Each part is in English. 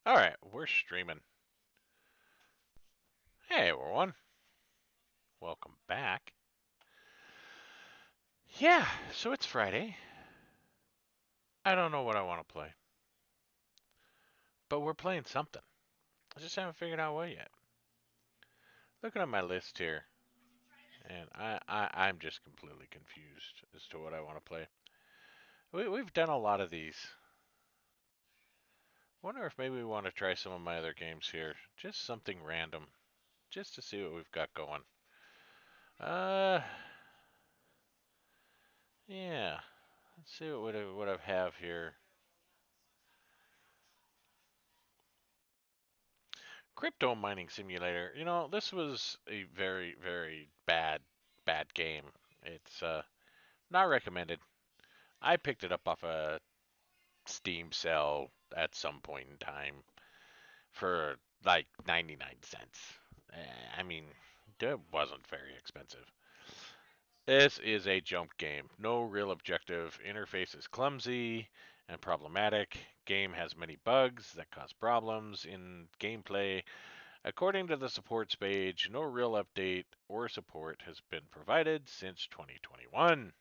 All right, we're streaming. Hey everyone, welcome back. Yeah, so it's Friday. I don't know what I want to play, but we're playing something. I just haven't figured out what yet. Looking at my list here, and I'm just completely confused as to what I want to play. We've done a lot of these. Wonder if maybe we want to try some of my other games here. Just something random, just to see what we've got going. Uh, yeah. Let's see what I have here. Crypto mining simulator. This was a very, very bad game. It's not recommended. I picked it up off a Steam sale at some point in time for like 99 cents. I mean, it wasn't very expensive. This is a jump game. No real objective. Interface is clumsy and problematic. Game has many bugs that cause problems in gameplay. According to the supports page, no real update or support has been provided since 2021.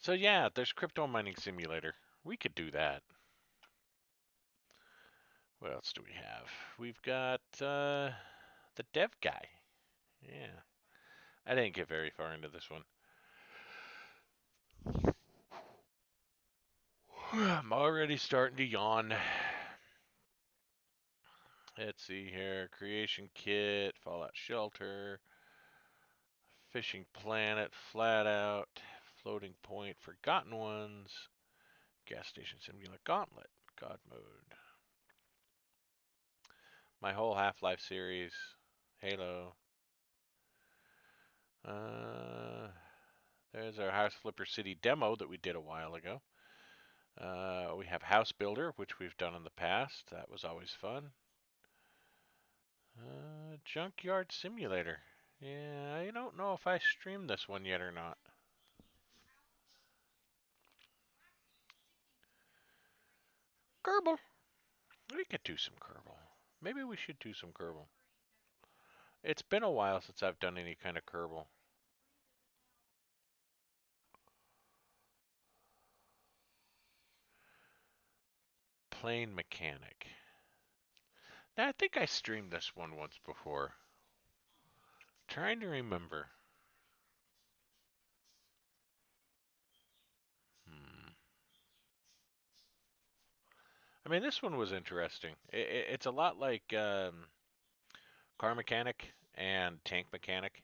So yeah, there's crypto mining simulator. We could do that. What else do we have? We've got the dev guy. Yeah, I didn't get very far into this one. I'm already starting to yawn. Let's see here. Creation kit, Fallout Shelter, Fishing Planet, Flat Out, Floating Point, Forgotten Ones, Gas Station Simulator Gauntlet, God Mode, my whole Half-Life series, Halo. Uh, there's our House Flipper City demo that we did a while ago. We have House Builder, which we've done in the past. That was always fun. Junkyard Simulator. Yeah, I don't know if I streamed this one yet or not. Kerbal. We could do some Kerbal. Maybe we should do some Kerbal. It's been a while since I've done any kind of Kerbal. Plane Mechanic. Now, I think I streamed this one once before. Trying to remember. Hmm. I mean, this one was interesting. It's a lot like Car Mechanic and Tank Mechanic,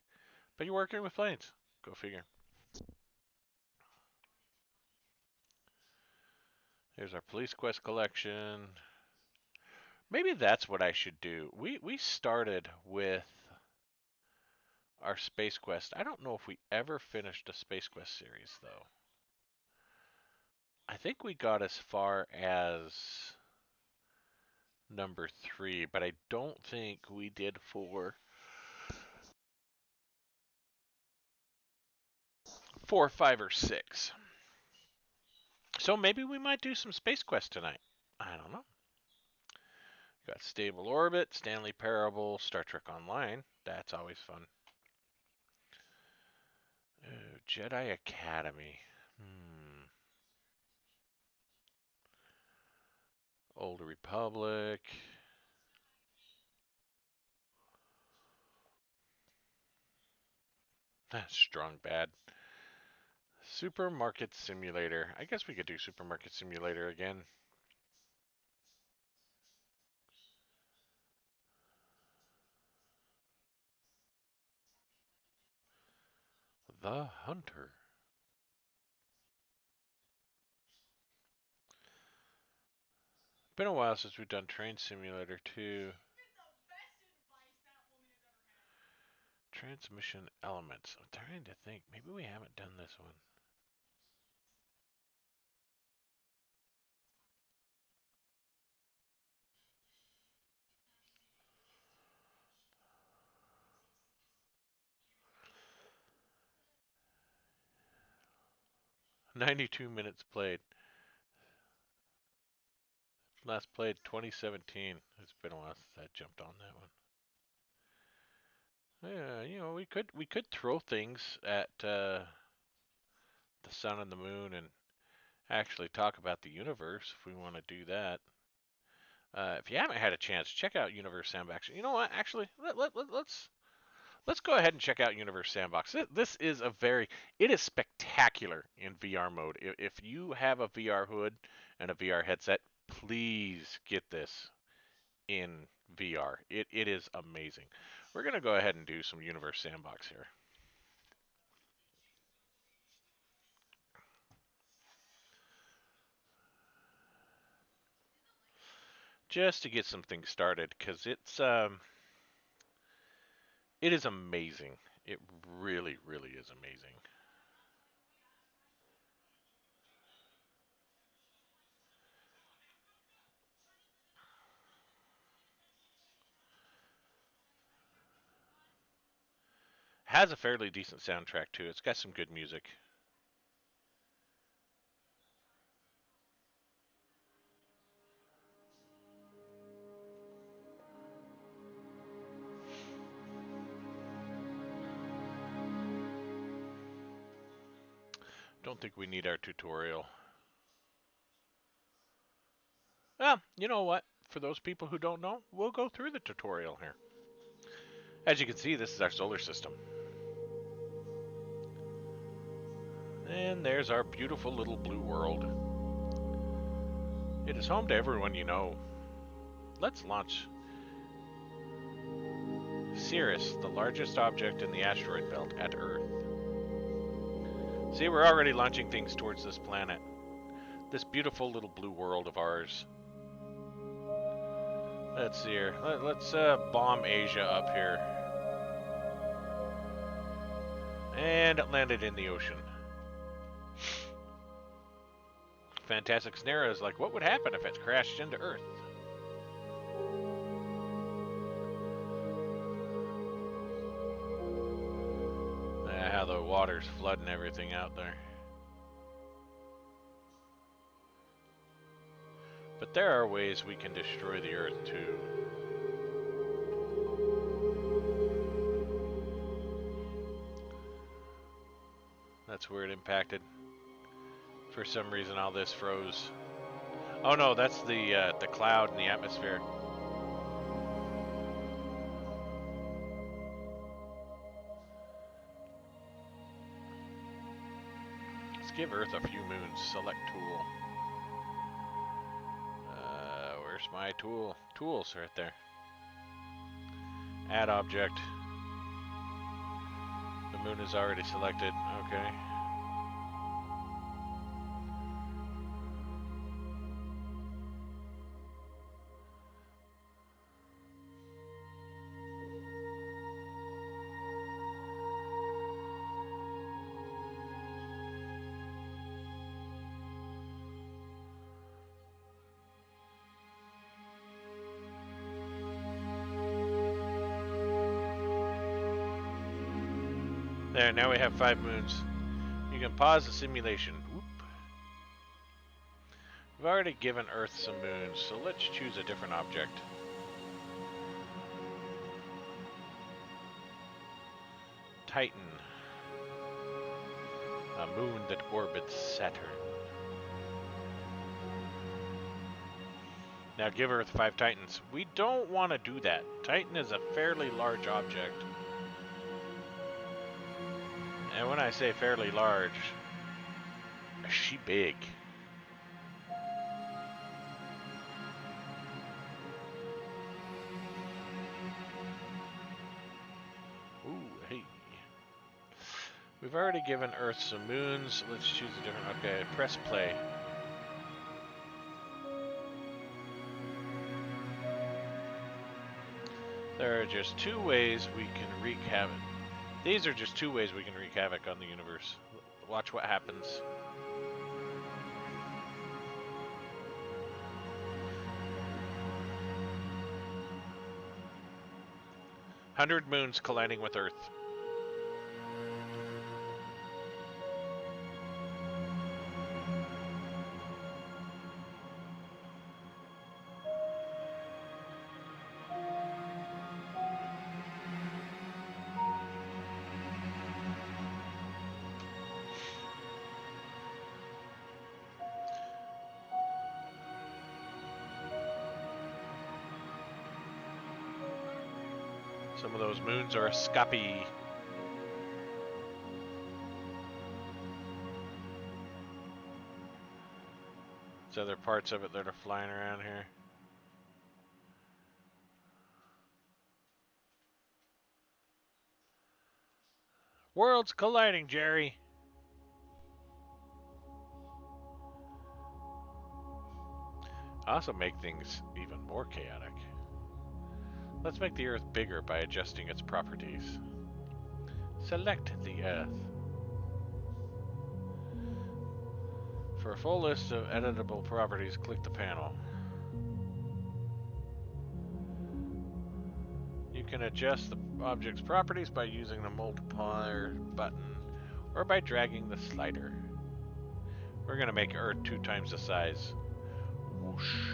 but you're working with planes. Go figure. Here's our Police Quest collection. Maybe that's what I should do. We started with our Space Quest. I don't know if we ever finished a Space Quest series though. I think we got as far as number 3, but I don't think we did 4. 4, 5, or 6. So maybe we might do some Space Quest tonight. I don't know. Got Stable Orbit, Stanley Parable, Star Trek Online. That's always fun. Jedi Academy. Old Republic. Strong Bad. Supermarket Simulator. I guess we could do Supermarket Simulator again. The Hunter. Been a while since we've done Train Simulator 2. Transmission Elements. I'm trying to think. Maybe we haven't done this one. .92 minutes played. Last played 2017. It's been a while since I jumped on that one. Yeah, you know, we could throw things at the sun and the moon and actually talk about the universe if we want to do that. If you haven't had a chance, check out Universe Sandbox. You know what? Actually, let's go ahead and check out Universe Sandbox. This is it is spectacular in VR mode. If you have a VR hood and a VR headset, please get this in VR. It is amazing. We're gonna go ahead and do some Universe Sandbox here. Just to get some things started, because it is amazing. It really, really is amazing. Has a fairly decent soundtrack too. It's got some good music. Don't think we need our tutorial. Well, you know what? For those people who don't know, we'll go through the tutorial here. As you can see, this is our solar system. And there's our beautiful little blue world. It is home to everyone you know. Let's launch Ceres, the largest object in the asteroid belt at Earth. See, we're already launching things towards this planet. This beautiful little blue world of ours. Let's see here. Let's bomb Asia up here. And it landed in the ocean. Fantastic Scenario is like, what would happen if it crashed into Earth? How the water's flooding everything out there. But there are ways we can destroy the Earth too. That's where it impacted. For some reason, all this froze. Oh no, that's the cloud in the atmosphere. Let's give Earth a few moons. Select tool. Where's my tool? Tools right there. Add object. The moon is already selected. Okay. There, now we have 5 moons. You can pause the simulation. Whoop. We've already given Earth some moons, so let's choose a different object. Titan. A moon that orbits Saturn. Now give Earth 5 Titans. We don't want to do that. Titan is a fairly large object. And when I say fairly large, is she big? Ooh, hey. We've already given Earth some moons. Let's choose a different... Okay, press play. There are just 2 ways we can wreak havoc. These are just 2 ways we can wreak havoc on the universe. Watch what happens. "100 moons colliding with Earth." Some of those moons are scuppy. There's other parts of it that are flying around here. Worlds colliding, Jerry. Also make things even more chaotic. Let's make the Earth bigger by adjusting its properties. Select the Earth. For a full list of editable properties, click the panel. You can adjust the object's properties by using the multiplier button or by dragging the slider. We're going to make Earth 2 times the size. Whoosh.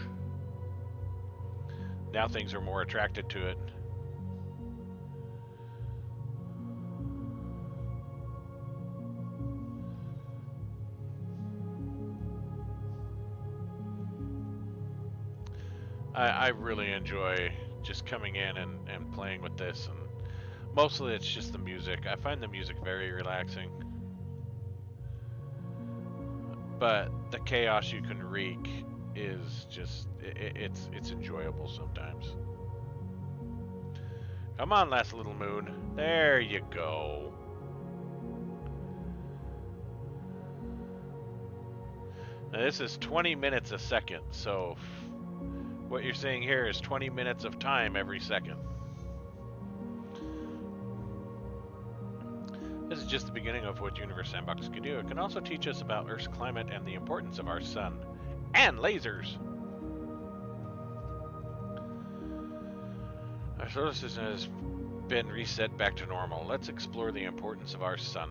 Now things are more attracted to it. I really enjoy just coming in and playing with this, and mostly it's just the music. I find the music very relaxing. But the chaos you can wreak is just, it's enjoyable sometimes. Come on, last little moon. There you go. Now this is 20 minutes a second, so what you're seeing here is 20 minutes of time every second. This is just the beginning of what Universe Sandbox can do. It can also teach us about Earth's climate and the importance of our sun. And lasers! Our solar system has been reset back to normal. Let's explore the importance of our sun.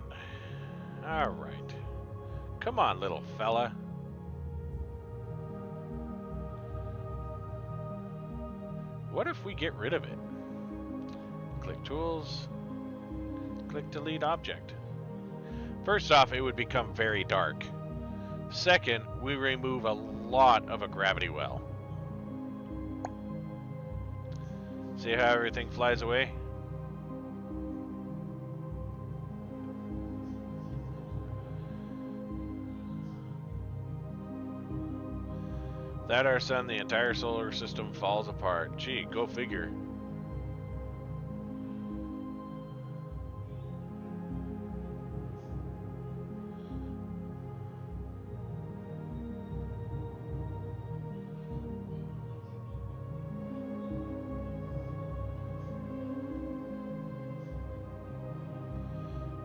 Alright. Come on, little fella. What if we get rid of it? Click Tools. Click Delete Object. First off, it would become very dark. Second, we remove a lot of a gravity well. See how everything flies away? Without our sun, the entire solar system falls apart. Gee, go figure.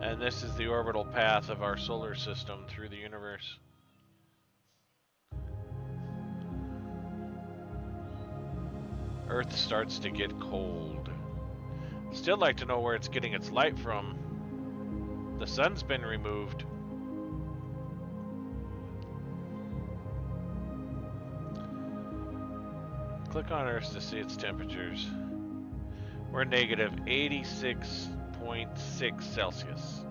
And this is the orbital path of our solar system through the universe. Earth starts to get cold. Still like to know where it's getting its light from. The sun's been removed. Click on Earth to see its temperatures. We're negative 86.6 Celsius.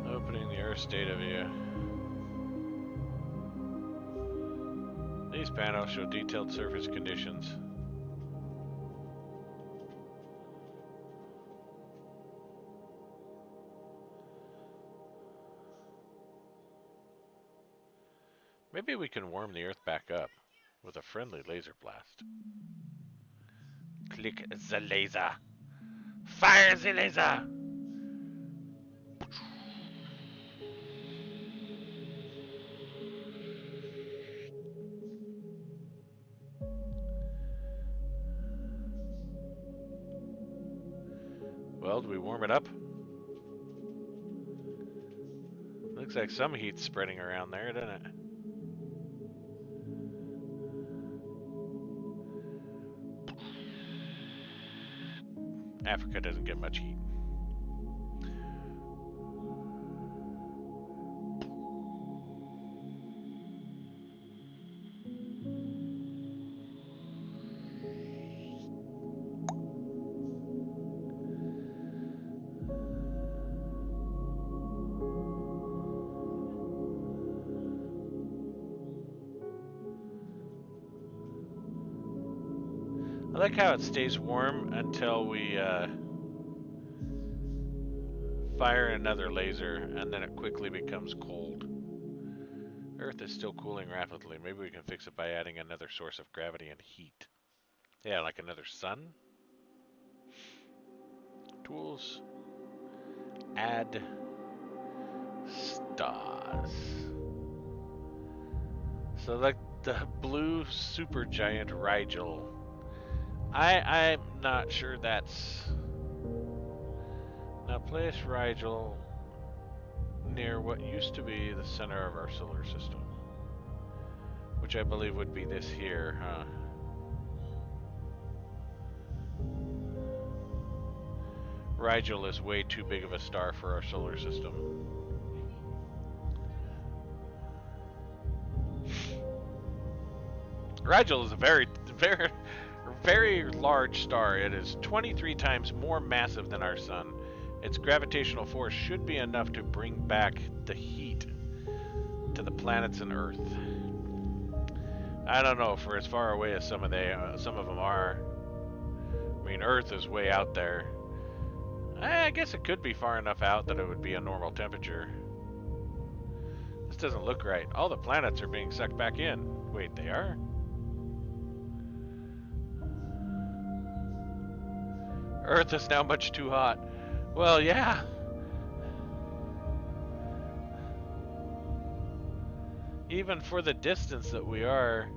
Opening the Earth data view. These panels show detailed surface conditions. Maybe we can warm the Earth back up with a friendly laser blast. Click the laser. Fire the laser! Well, do we warm it up? Looks like some heat's spreading around there, doesn't it? Africa doesn't get much heat. I like how it stays warm until we fire another laser, and then it quickly becomes cold. Earth is still cooling rapidly. Maybe we can fix it by adding another source of gravity and heat. Yeah, like another sun. Tools. Add stars. So like the blue supergiant Rigel. I'm not sure that's... Now place Rigel near what used to be the center of our solar system. Which I believe would be this here, huh? Rigel is way too big of a star for our solar system. Rigel is a very large star. It is 23 times more massive than our sun. Its gravitational force should be enough to bring back the heat to the planets and Earth. I don't know, for as far away as some of them are. I mean, Earth is way out there. I guess it could be far enough out that it would be a normal temperature. This doesn't look right. All the planets are being sucked back in. Wait, they are? Earth is now much too hot. Well, yeah. Even for the distance that we are.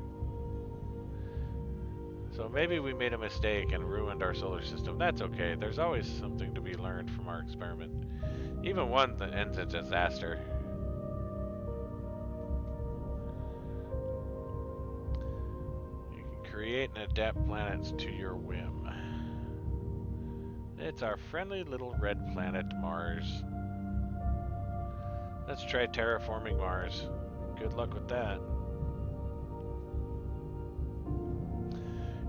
So maybe we made a mistake and ruined our solar system. That's okay. There's always something to be learned from our experiment. Even one that ends in disaster. You can create and adapt planets to your whim. It's our friendly little red planet, Mars. Let's try terraforming Mars. Good luck with that.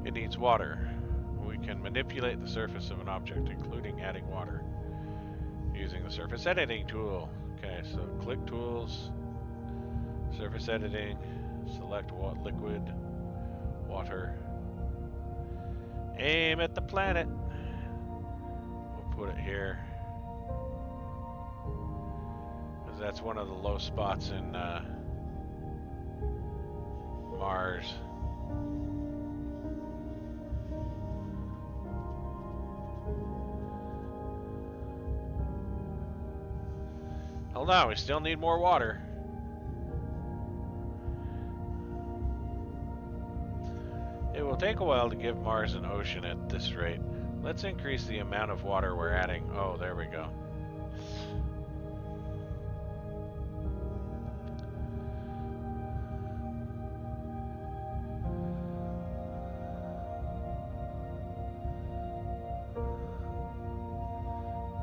It needs water. We can manipulate the surface of an object, including adding water, using the surface editing tool. Okay, so click tools, surface editing, select liquid, water. Aim at the planet. We'll put it here, because that's one of the low spots in Mars. Hold on, we still need more water. It will take a while to give Mars an ocean at this rate. Let's increase the amount of water we're adding. Oh, there we go.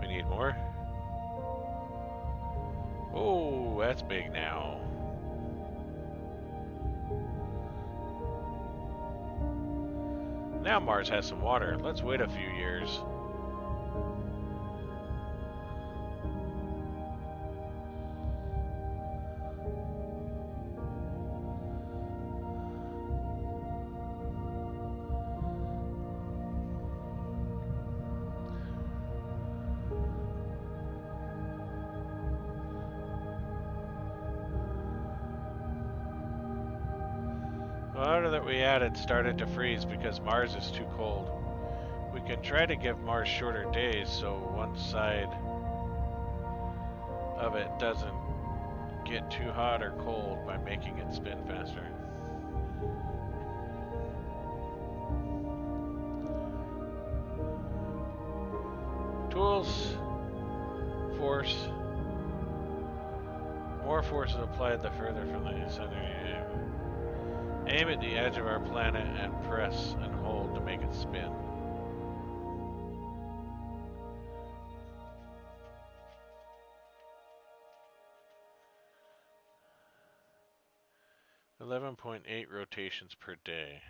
We need more. Oh, that's big now. Now Mars has some water. Let's wait a few years. Water that we added started to freeze because Mars is too cold. We can try to give Mars shorter days so one side of it doesn't get too hot or cold by making it spin faster. Tools, force. More force is applied the further from the center you aim. Aim at the edge of our planet and press and hold to make it spin. .8 rotations per day.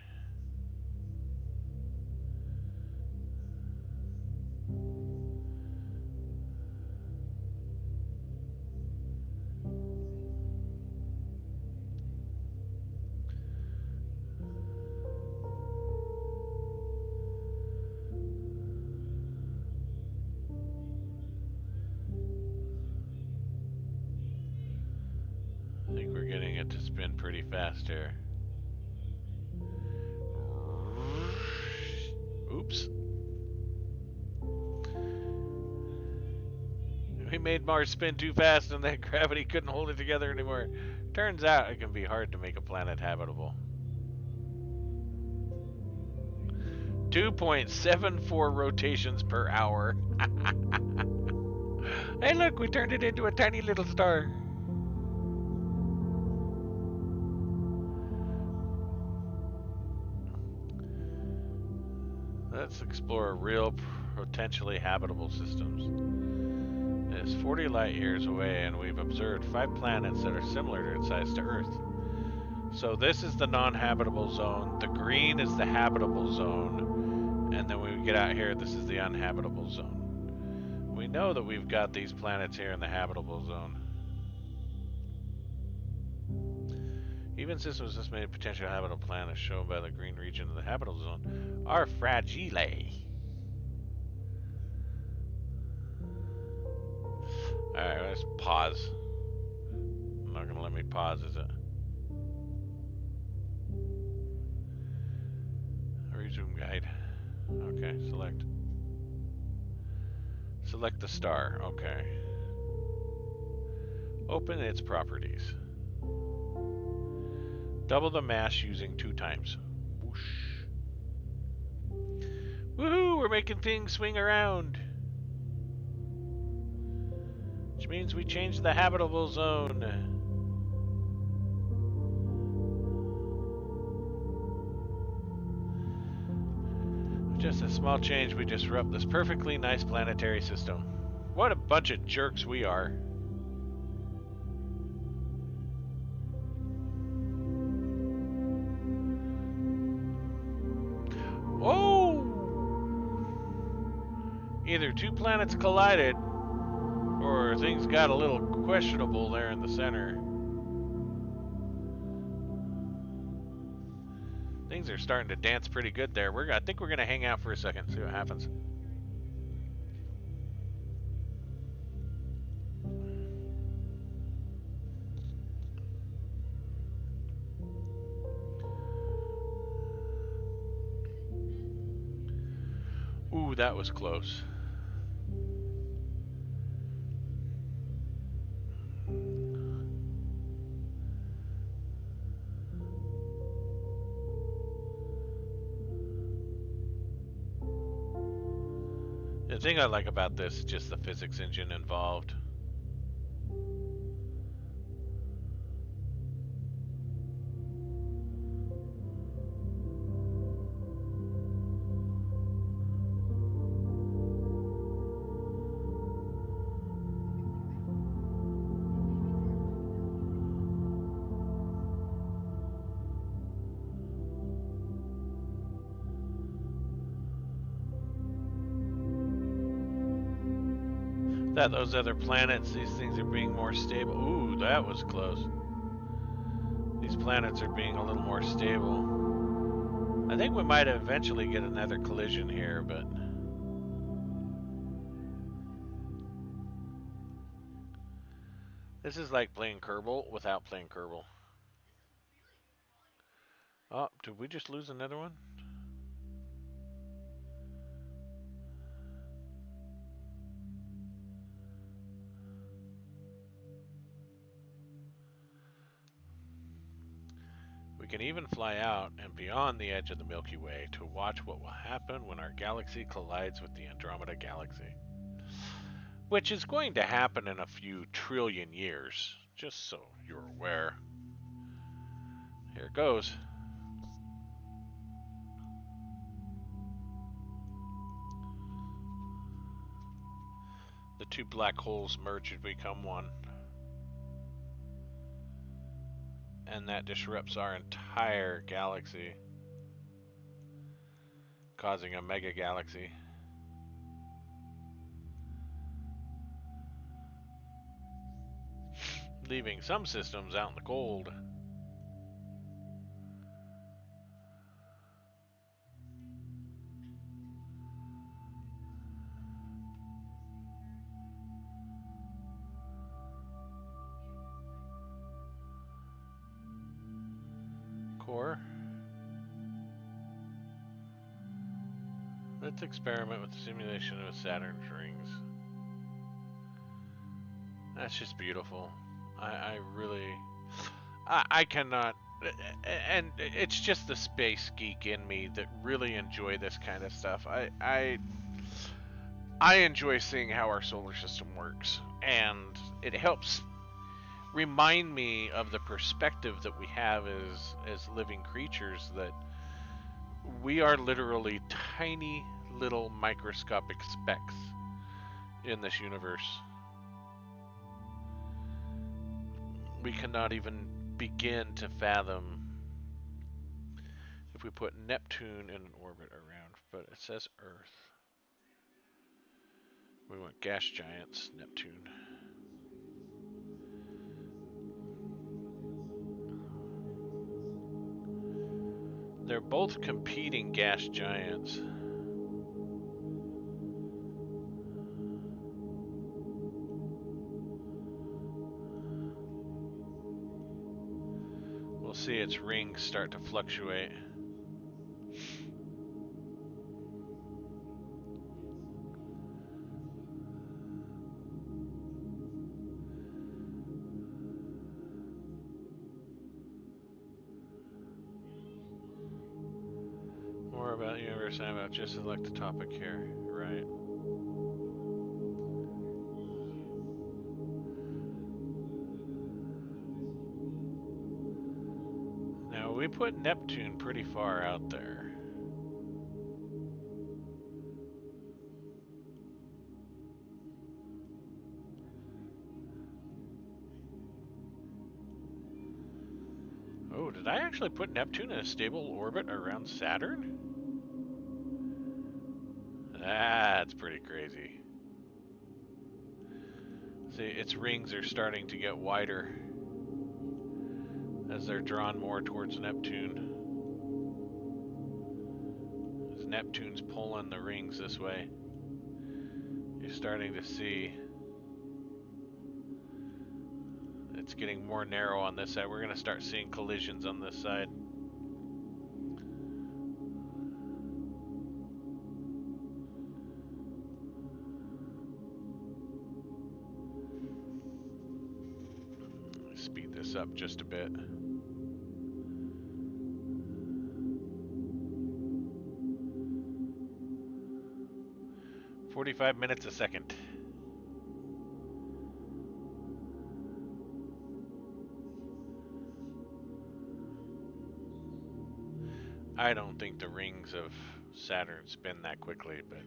pretty fast here. Oops. We made Mars spin too fast and that gravity couldn't hold it together anymore. Turns out it can be hard to make a planet habitable. 2.74 rotations per hour. Hey look, we turned it into a tiny little star. Let's explore real, potentially habitable systems. It is 40 light years away, and we've observed 5 planets that are similar in size to Earth. So this is the non-habitable zone. The green is the habitable zone. And then when we get out here, this is the uninhabitable zone. We know that we've got these planets here in the habitable zone. Even systems just made potential habitable planets shown by the green region of the habitable zone are fragile. Alright, let's pause. Not gonna let me pause, is it? Resume guide. Okay, select. Select the star, okay. Open its properties. Double the mass using 2 times. Whoosh. Woohoo! We're making things swing around! Which means we changed the habitable zone. Just a small change, we disrupt this perfectly nice planetary system. What a bunch of jerks we are. Oh! Either 2 planets collided, or things got a little questionable there in the center. Things are starting to dance pretty good there. I think we're gonna hang out for a second, see what happens. Ooh, that was close. The thing I like about this is just the physics engine involved. That those other planets, these things are being more stable. Ooh, that was close. These planets are being a little more stable. I think we might eventually get another collision here, but... This is like playing Kerbal without playing Kerbal. Oh, did we just lose another one? We can even fly out and beyond the edge of the Milky Way to watch what will happen when our galaxy collides with the Andromeda Galaxy. Which is going to happen in a few trillion years, just so you're aware. Here it goes. The 2 black holes merge and become one. And that disrupts our entire galaxy, causing a mega galaxy. Leaving some systems out in the cold. Let's experiment with the simulation of Saturn's rings. That's just beautiful. I really, I cannot, and it's just the space geek in me that really enjoy this kind of stuff. I enjoy seeing how our solar system works, and it helps remind me of the perspective that we have as living creatures, that we are literally tiny little microscopic specks in this universe. We cannot even begin to fathom if we put Neptune in an orbit around, but it says Earth. We want gas giants, Neptune. They're both competing gas giants. We'll see its rings start to fluctuate. More about the universe and about just select the topic here, right? Now we put Neptune pretty far out there. Oh, did I actually put Neptune in a stable orbit around Saturn? That's pretty crazy. See, its rings are starting to get wider as they're drawn more towards Neptune. As Neptune's pulling the rings this way, you're starting to see it's getting more narrow on this side. We're going to start seeing collisions on this side. Speed this up just a bit. "45 minutes a second." I don't think the rings of Saturn spin that quickly, but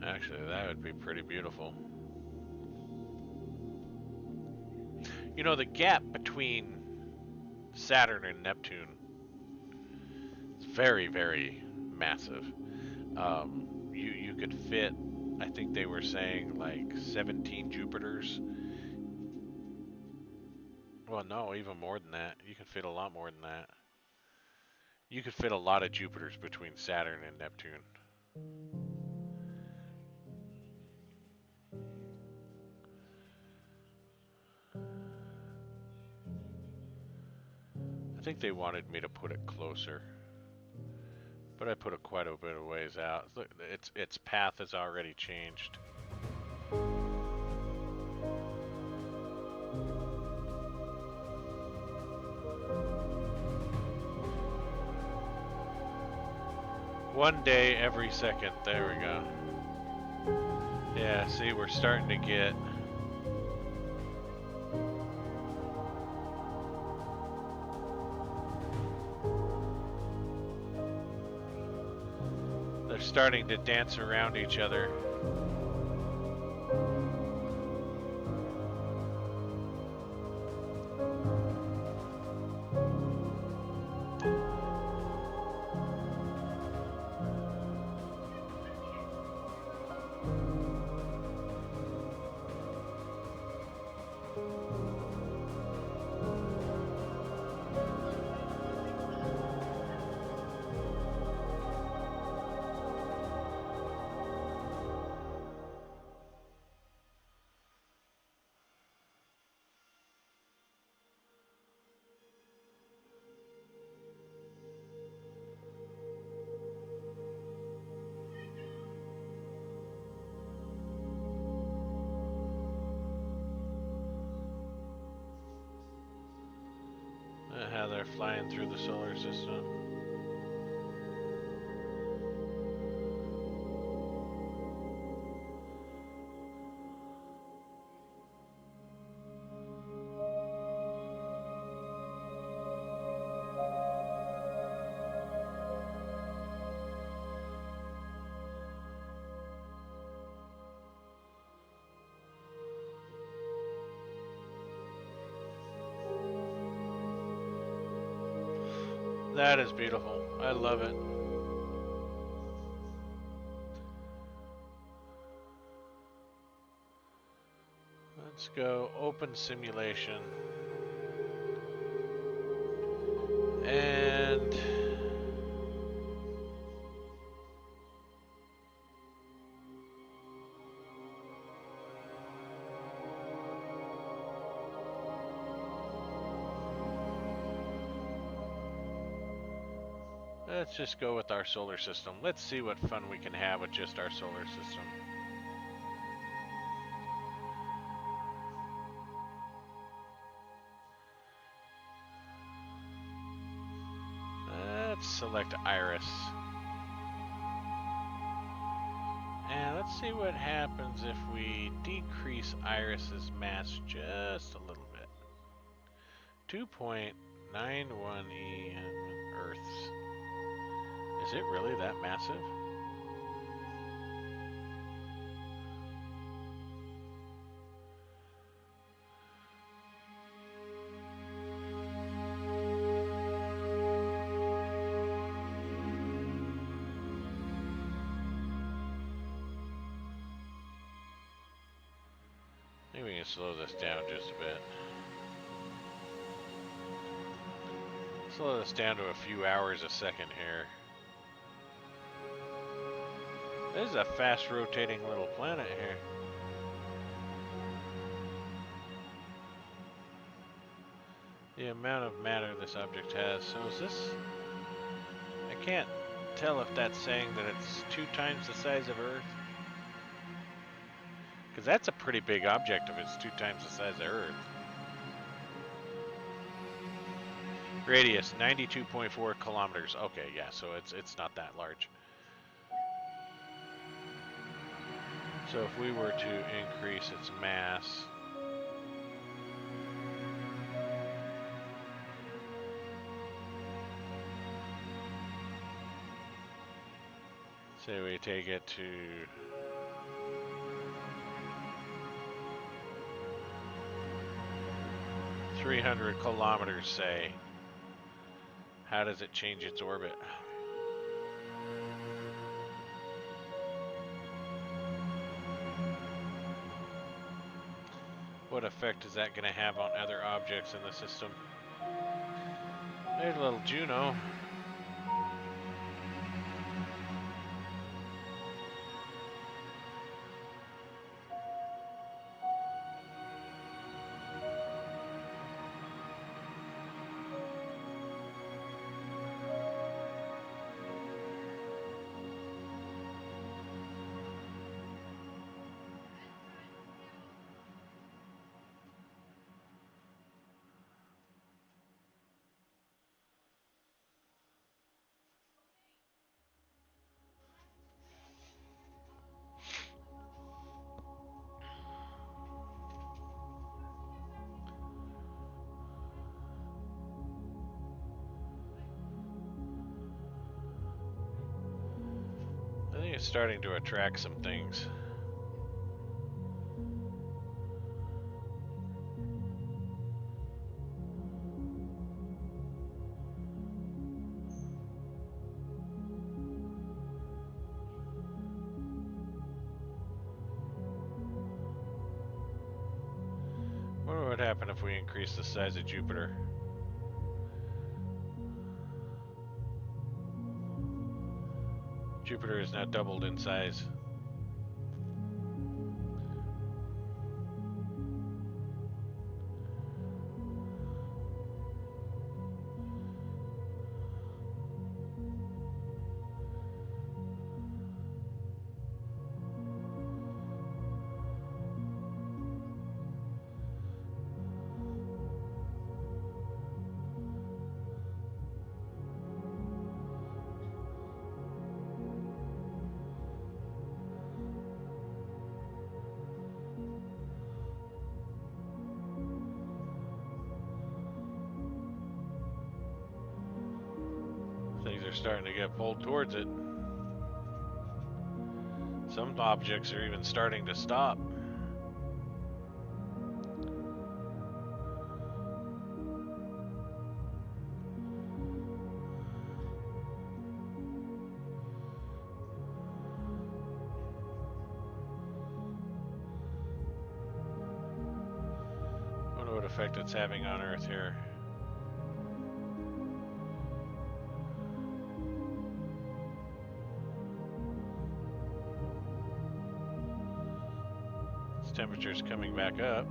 actually that would be pretty beautiful. You know, the gap between Saturn and Neptune is very, very massive. You could fit, I think they were saying, like 17 Jupiters. Well, no, even more than that. You could fit a lot more than that. You could fit a lot of Jupiters between Saturn and Neptune. I think they wanted me to put it closer, but I put it quite a bit of ways out. Look, its path has already changed. One day every second. There we go. Yeah, see, we're starting to get... They're starting to dance around each other. how they're flying through the solar system. That is beautiful. I love it. Let's go open simulation. And let's just go with our solar system. Let's see what fun we can have with just our solar system. Let's select Iris. And let's see what happens if we decrease Iris's mass just a little bit. 2.91 Earths. Is it really that massive? Maybe we can slow this down just a bit. Slow this down to a few hours a second here. This is a fast rotating little planet here. The amount of matter this object has. So is this... I can't tell if that's saying that it's 2 times the size of Earth. Because that's a pretty big object if it's 2 times the size of Earth. Radius 92.4 kilometers. Okay, yeah, so it's not that large. So if we were to increase its mass, say we take it to 300 kilometers, say, how does it change its orbit? What effect is that going to have on other objects in the system? There's a little Juno. I think it's starting to attract some things. What would happen if we increase the size of Jupiter? Jupiter is now doubled in size. These are starting to get pulled towards it. Some objects are even starting to stop. Wonder what effect it's having on Earth here. Temperature's coming back up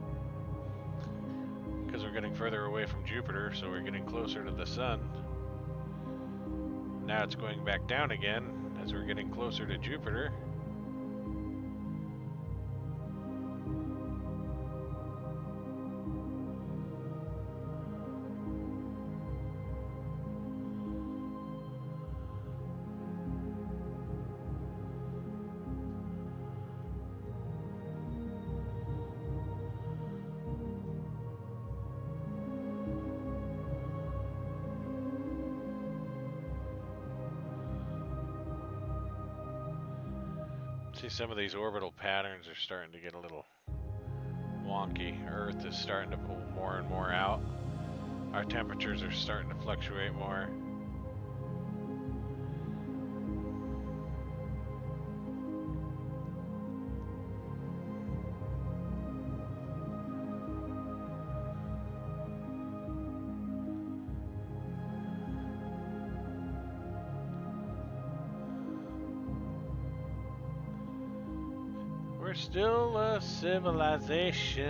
because we're getting further away from Jupiter, so we're getting closer to the sun. Now it's going back down again as we're getting closer to Jupiter. See, some of these orbital patterns are starting to get a little wonky. Earth is starting to pull more and more out. Our temperatures are starting to fluctuate more. We're still a civilization.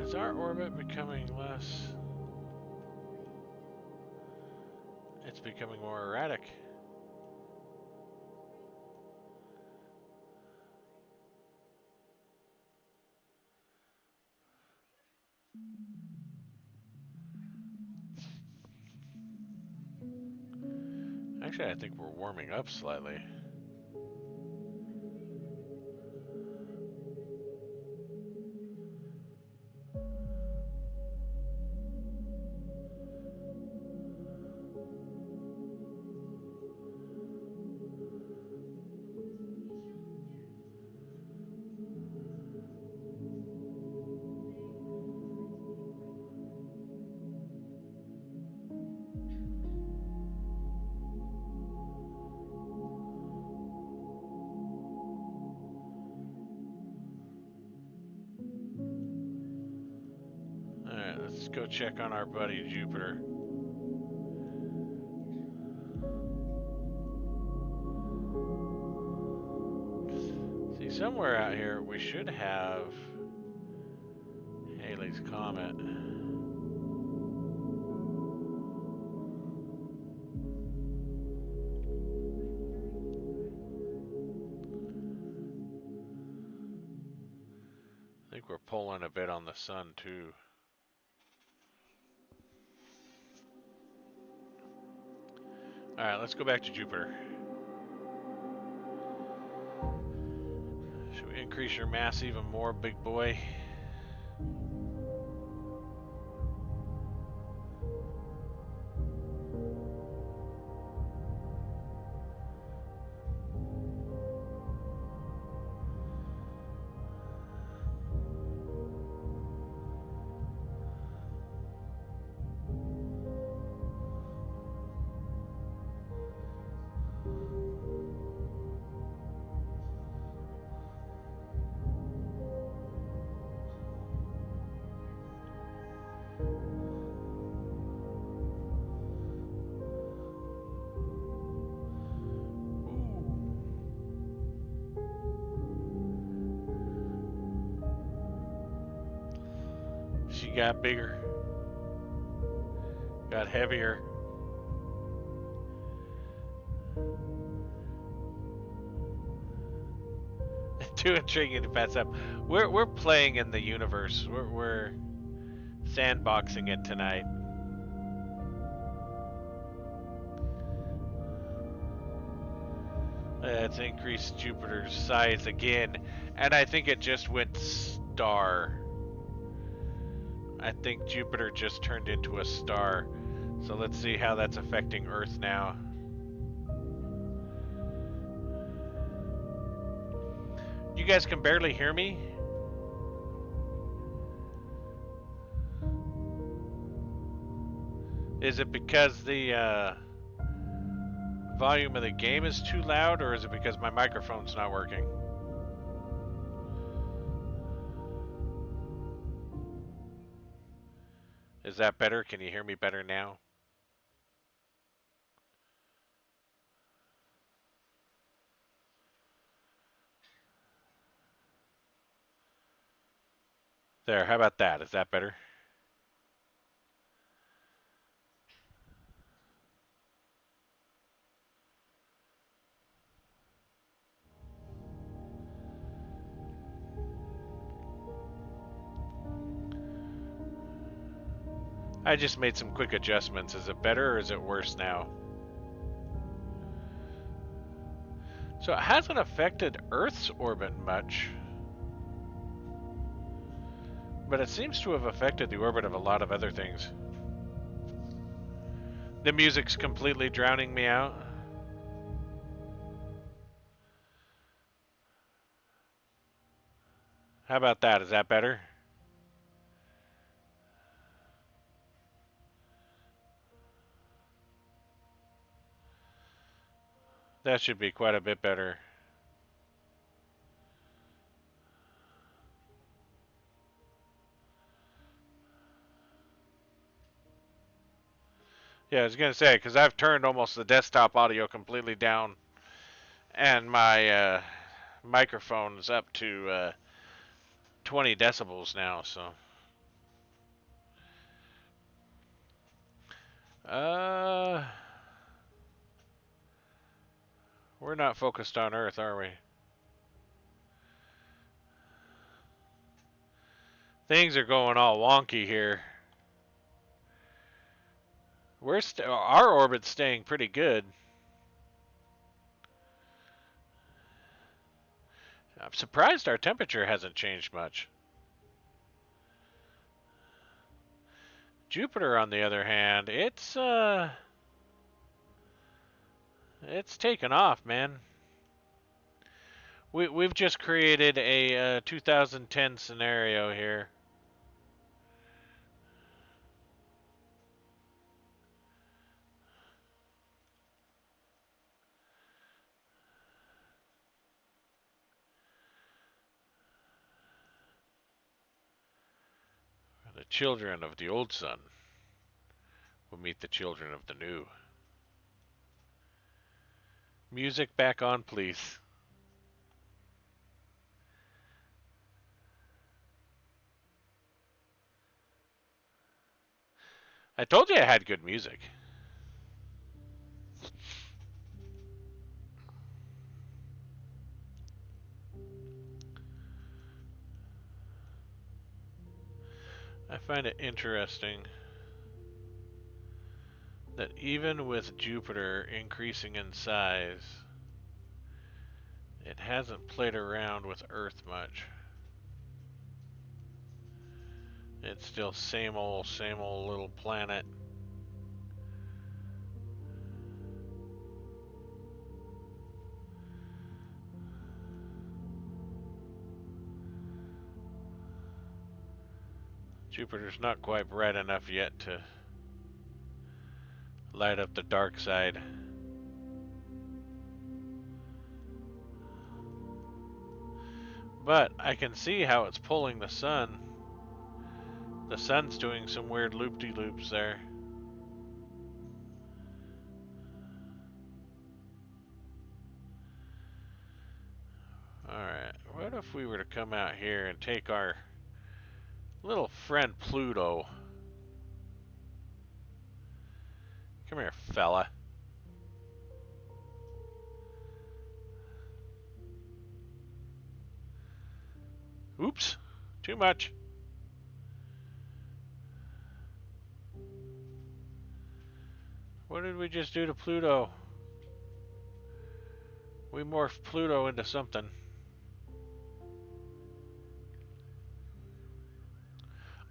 Is our orbit becoming less? It's becoming more erratic. Actually, I think we're warming up slightly. Alright, let's go check on our buddy Jupiter. See, somewhere out here we should have Halley's Comet. I think we're pulling a bit on the sun too. Alright, let's go back to Jupiter. Should we increase your mass even more, big boy? She got bigger, got heavier. Too intriguing to pass up. We're playing in the universe. We're sandboxing it tonight. It's increased Jupiter's size again, and I think it just went star. I think Jupiter just turned into a star. So let's see how that's affecting Earth now. You guys can barely hear me? Is it because the volume of the game is too loud, or is it because my microphone's not working? Is that better? Can you hear me better now? There, how about that? Is that better? I just made some quick adjustments. Is it better or is it worse now? So it hasn't affected Earth's orbit much, but it seems to have affected the orbit of a lot of other things. The music's completely drowning me out. How about that? Is that better? That should be quite a bit better. Yeah, I was gonna say, because I've turned almost the desktop audio completely down, and my microphone's up to 20 decibels now, so. Uh, we're not focused on Earth, are we? Things are going all wonky here. Our orbit's staying pretty good. I'm surprised our temperature hasn't changed much. Jupiter, on the other hand, it's taken off, man. We've just created a 2010 scenario here. The children of the old sun will meet the children of the new. Music back on, please. I told you I had good music. I find it interesting that even with Jupiter increasing in size, it hasn't played around with Earth much. It's still same old little planet. Jupiter's not quite bright enough yet to light up the dark side. But I can see how it's pulling the sun. The sun's doing some weird loop-de-loops there. Alright, what if we were to come out here and take our little friend Pluto? Come here, fella. Oops, too much. What did we just do to Pluto? We morphed Pluto into something.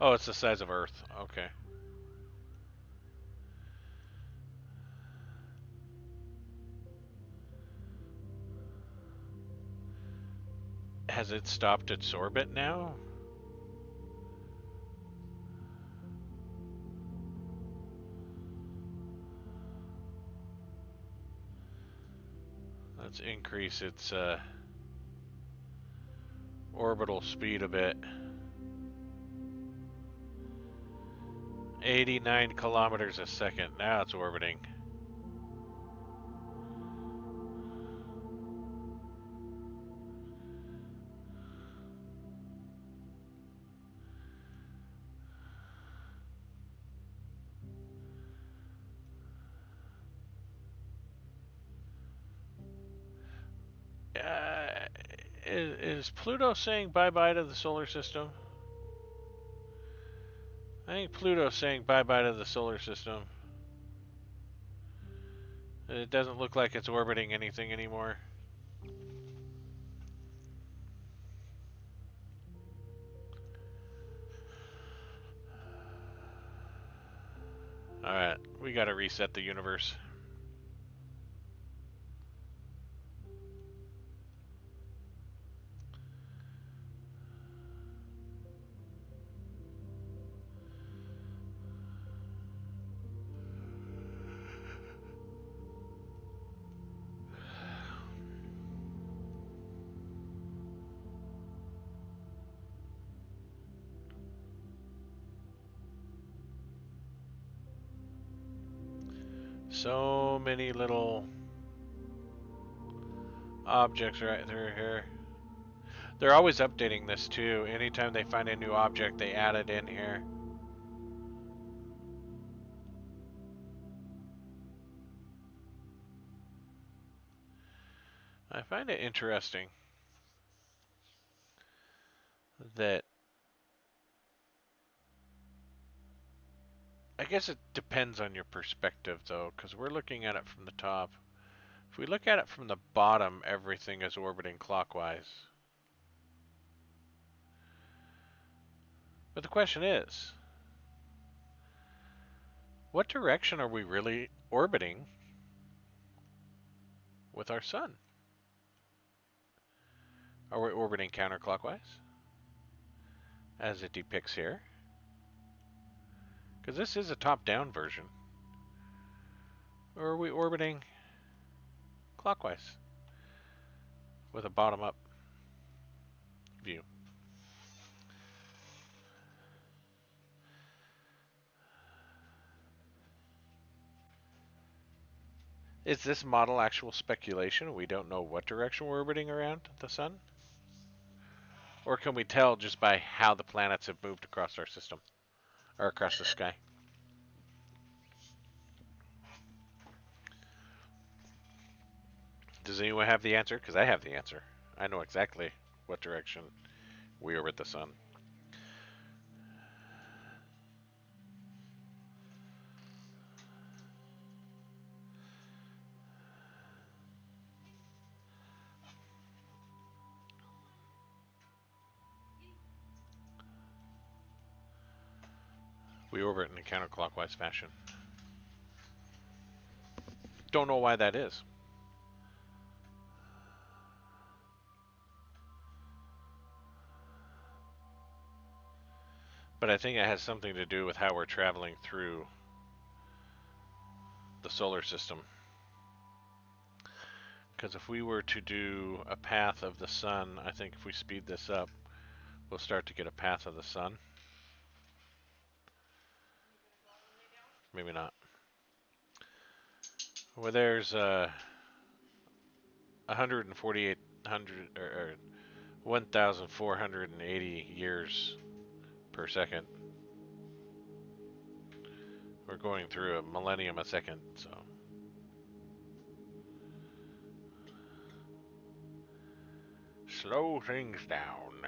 Oh, it's the size of Earth. Okay. Has it stopped its orbit now? Let's increase its orbital speed a bit. 89 kilometers a second. Now it's orbiting. Uh, is Pluto saying bye-bye to the solar system? I think Pluto's saying bye-bye to the solar system. It doesn't look like it's orbiting anything anymore. Alright, we gotta reset the universe. So many little objects right through here. They're always updating this too. Anytime they find a new object, they add it in here. I find it interesting that I guess it depends on your perspective though, because we're looking at it from the top. If we look at it from the bottom, everything is orbiting clockwise. But the question is, what direction are we really orbiting with our sun? Are we orbiting counterclockwise, as it depicts here? Because this is a top-down version. Or are we orbiting clockwise with a bottom-up view? Is this model actual speculation? We don't know what direction we're orbiting around the sun? Or can we tell just by how the planets have moved across our system? Or across the sky? Does anyone have the answer? Because I have the answer. I know exactly what direction we orbit the sun. We orbit in a counterclockwise fashion. Don't know why that is. But I think it has something to do with how we're traveling through the solar system. Because if we were to do a path of the sun, I think if we speed this up, we'll start to get a path of the sun. Maybe not. Well, there's 1,480 or 1,480 years per second. We're going through a millennium a second, so. Slow things down.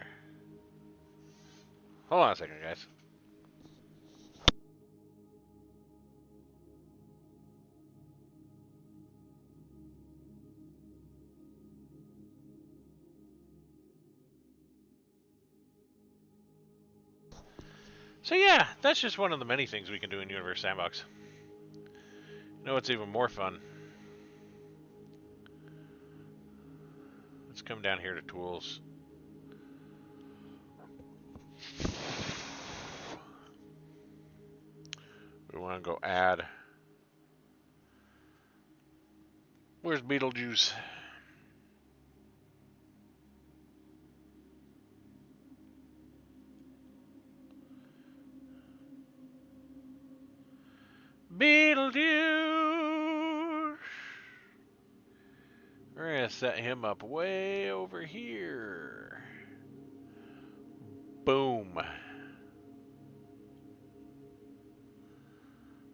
Hold on a second, guys. So yeah, that's just one of the many things we can do in Universe Sandbox. You know what's even more fun? Let's come down here to tools. We want to go add. Where's Beetlejuice? Beetlejuice! We're going to set him up way over here. Boom.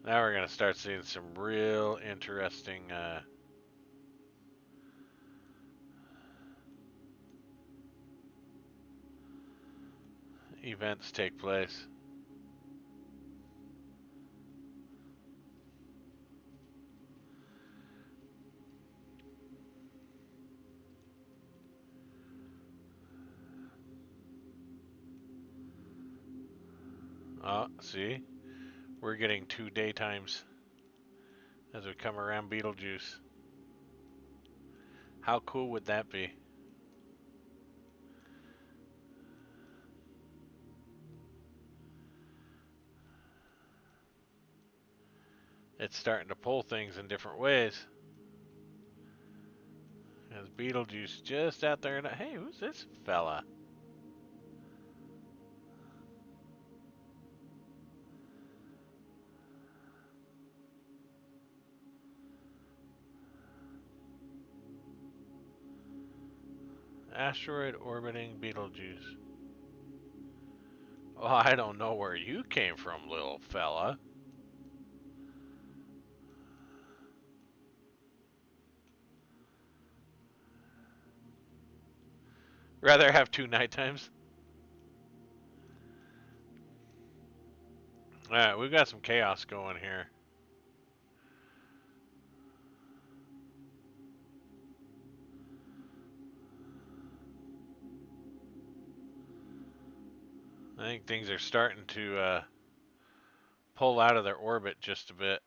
Now we're going to start seeing some real interesting events take place. Oh, see? We're getting 2 daytimes as we come around Beetlejuice. How cool would that be? It's starting to pull things in different ways. There's Beetlejuice just out there. And hey, who's this fella? Asteroid orbiting Beetlejuice. Oh, I don't know where you came from, little fella. Rather have 2 night times? Alright, we've got some chaos going here. I think things are starting to pull out of their orbit just a bit.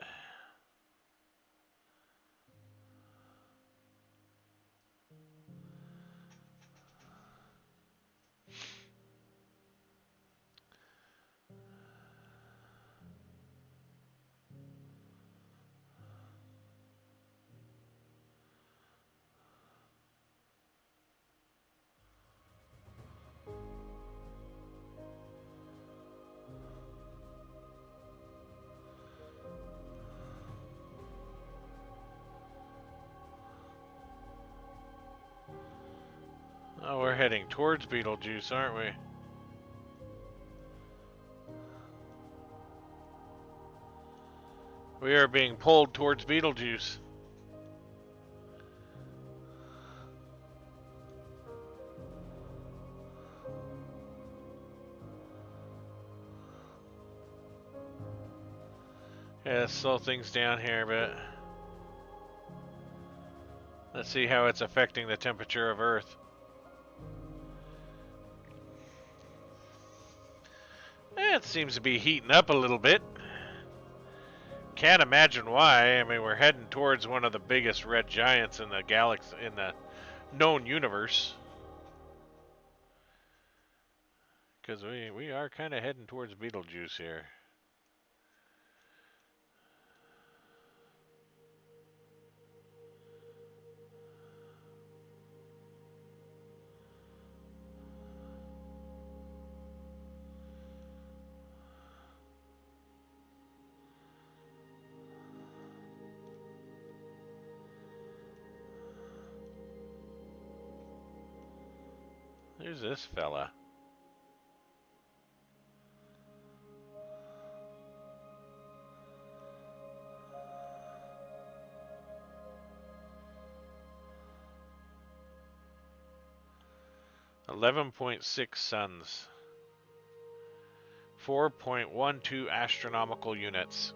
Oh, we're heading towards Beetlejuice, aren't we? We are being pulled towards Beetlejuice. Yeah, slow things down here, but let's see how it's affecting the temperature of Earth. It seems to be heating up a little bit. Can't imagine why. I mean, we're heading towards one of the biggest red giants in the galaxy, in the known universe. Because we are kind of heading towards Beetlejuice here. There's this fella. .6 suns. 4.12 astronomical units.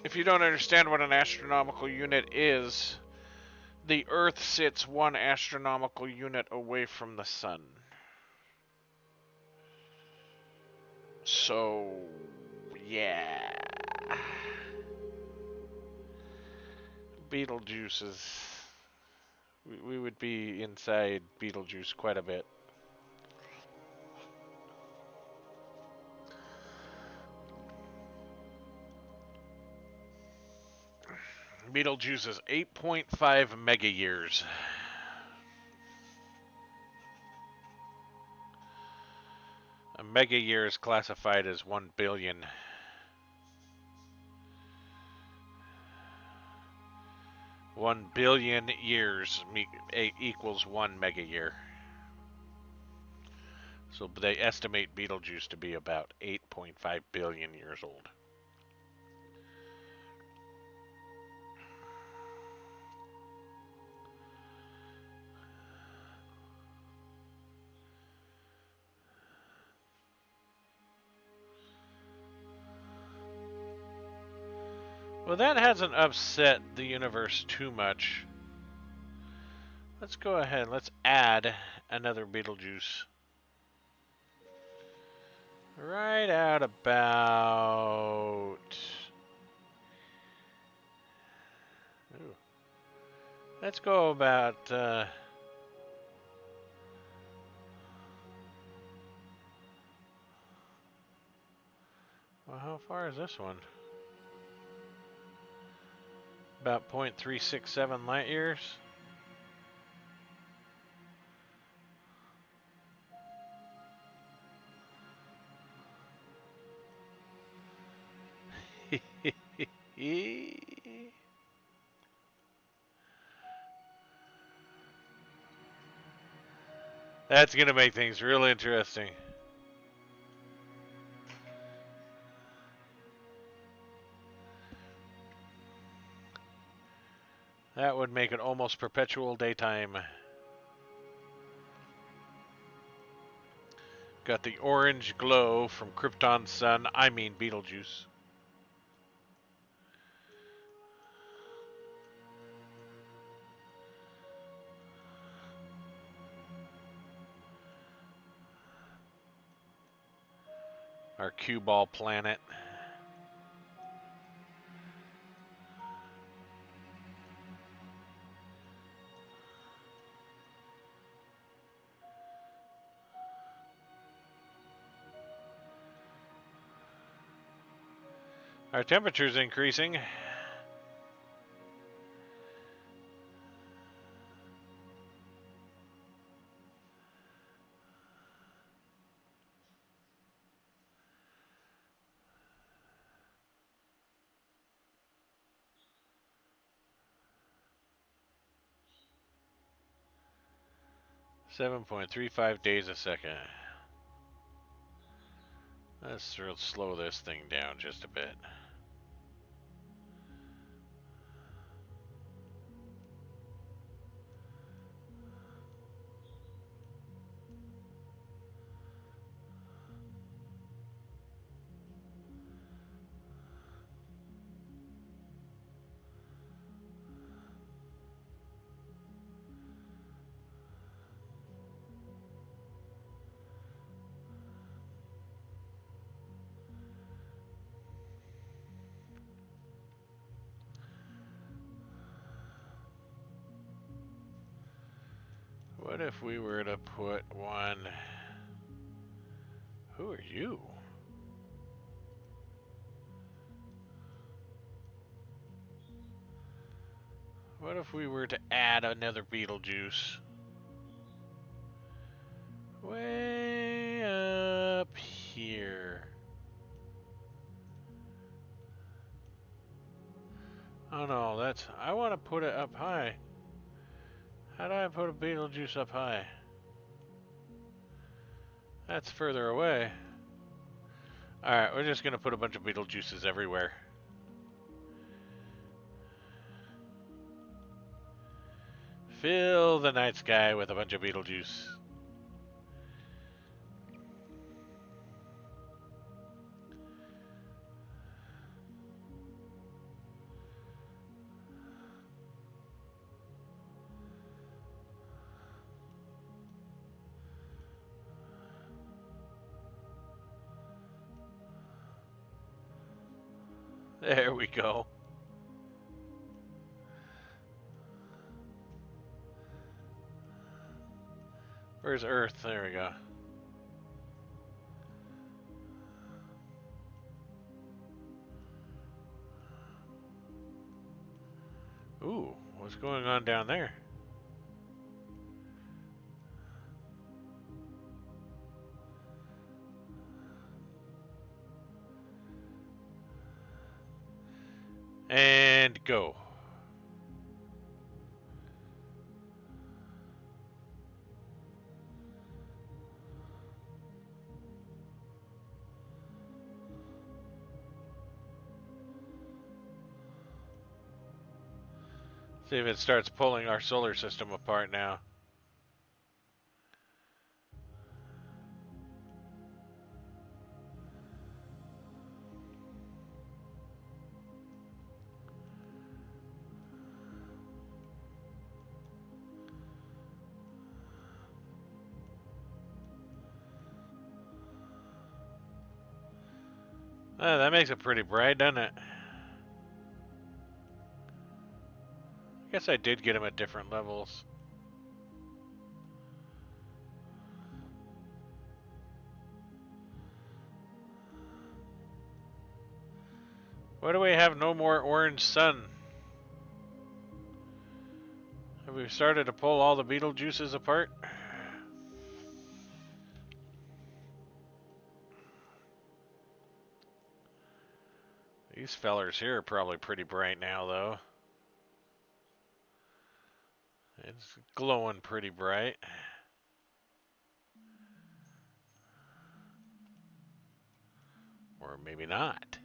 If you don't understand what an astronomical unit is, the Earth sits 1 astronomical unit away from the sun. So, yeah. Beetlejuice is. We would be inside Beetlejuice quite a bit. Beetlejuice is 8.5 mega years. A mega year is classified as 1 billion. 1 billion years equals 1 mega year. So they estimate Beetlejuice to be about 8.5 billion years old. Well, that hasn't upset the universe too much. Let's go ahead. Let's add another Beetlejuice. Right out about... Ooh. Let's go about... Well, how far is this one? About 0.367 light years. That's going to make things real interesting. That would make it almost perpetual daytime. Got the orange glow from Krypton's sun, I mean Beetlejuice. Our cue ball planet. Our temperature's increasing. .35 days a second. Let's slow this thing down just a bit. What if we were to put one... Who are you? What if we were to add another Beetlejuice? Way up here. Oh no, that's... I want to put it up high. How do I put a Beetlejuice up high? That's further away. Alright, we're just going to put a bunch of Beetlejuices everywhere. Fill the night sky with a bunch of Beetlejuice. There we go. Where's Earth? There we go. Ooh, what's going on down there? And go. See if it starts pulling our solar system apart now. That makes it pretty bright, doesn't it? I guess I did get them at different levels. Why do we have no more orange sun? Have we started to pull all the Beetlejuices apart? These fellers here are probably pretty bright now, though. It's glowing pretty bright. Or maybe not.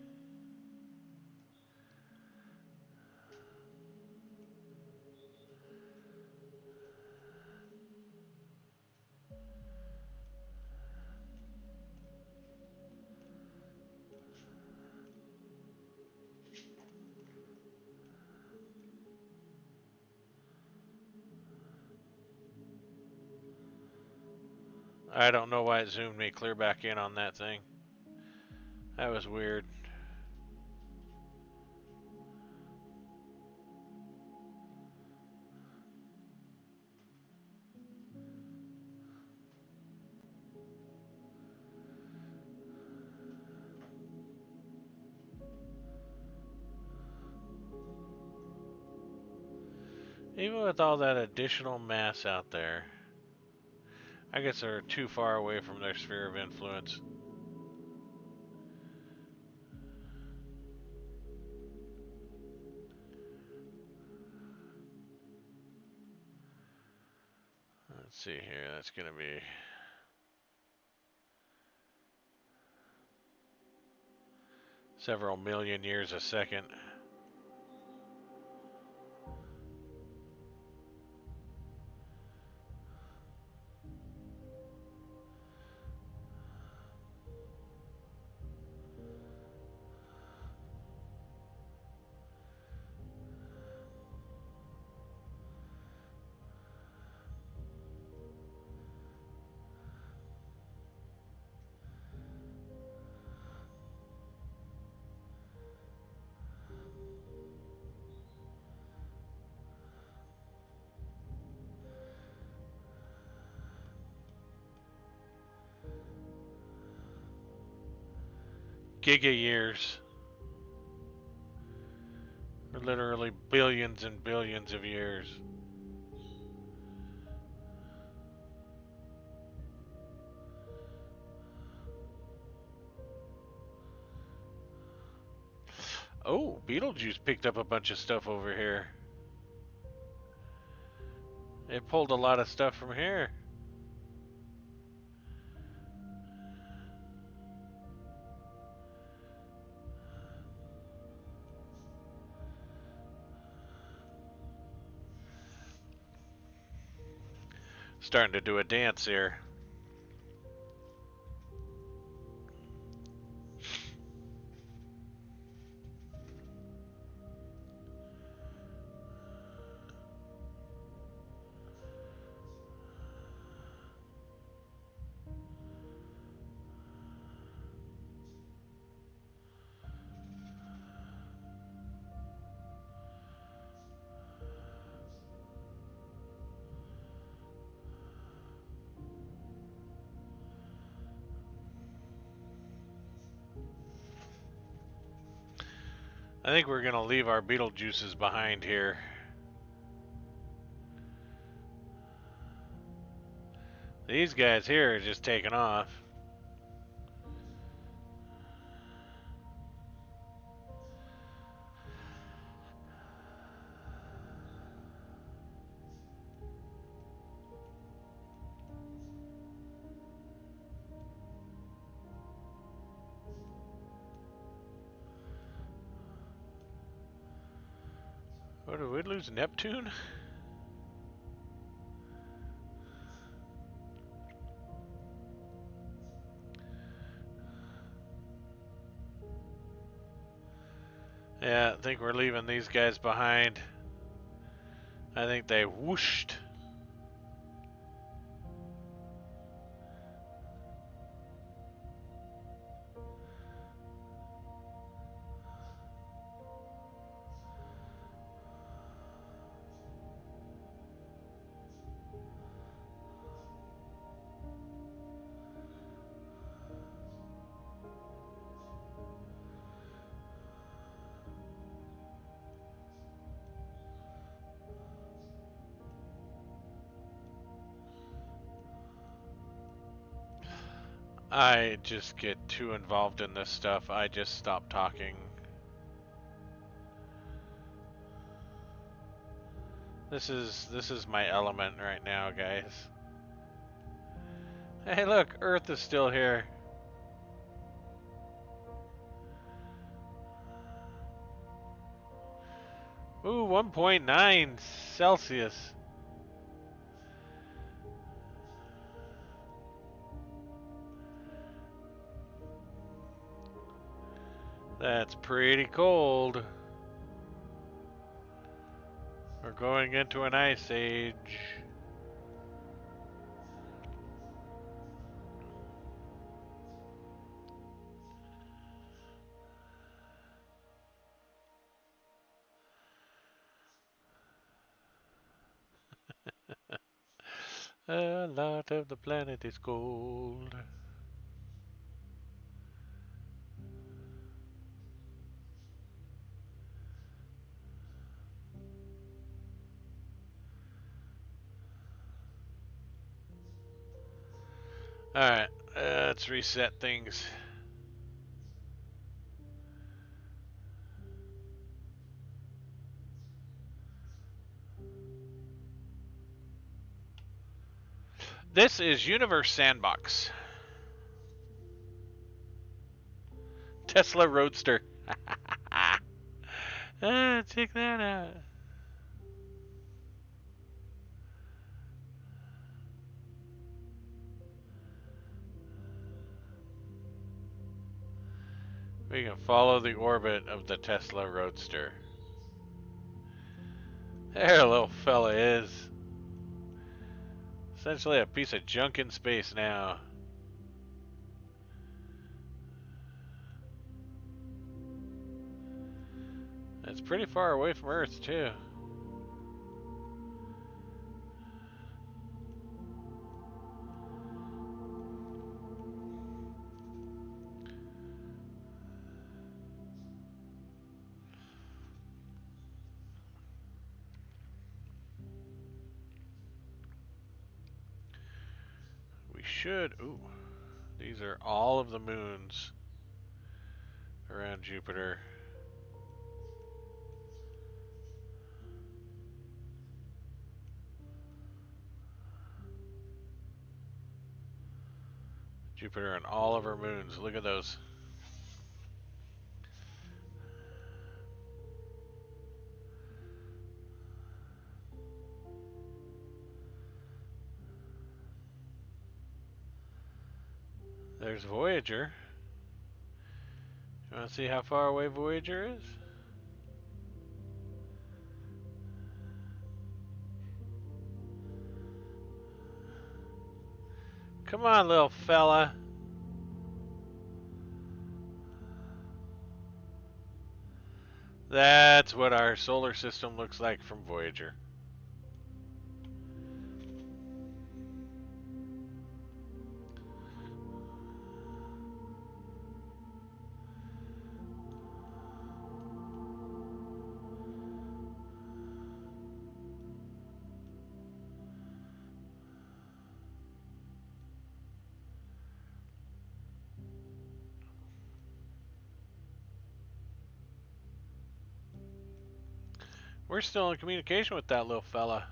I don't know why it zoomed me clear back in on that thing. That was weird. Even with all that additional mass out there, I guess they're too far away from their sphere of influence. Let's see here. That's going to be several million years a second. Giga years. Or literally billions and billions of years. Oh, Beetlejuice picked up a bunch of stuff over here. It pulled a lot of stuff from here. Starting to do a dance here. I think we're gonna leave our Beetlejuices behind here. These guys here are just taking off. What, did we lose Neptune? Yeah, I think we're leaving these guys behind. I think they whooshed. I just get too involved in this stuff. I just stop talking. This is my element right now, guys. Hey, look, Earth is still here. Ooh, 1.9 Celsius. That's pretty cold. We're going into an ice age. A lot of the planet is cold. Alright, let's reset things. This is Universe Sandbox. Tesla Roadster. Check that out. We can follow the orbit of the Tesla Roadster. There, little fella is. Essentially a piece of junk in space now. It's pretty far away from Earth, too. We should... Ooh. These are all of the moons around Jupiter. Jupiter and all of our moons. Look at those. There's Voyager. You want to see how far away Voyager is? Come on, little fella. That's what our solar system looks like from Voyager. We're still in communication with that little fella.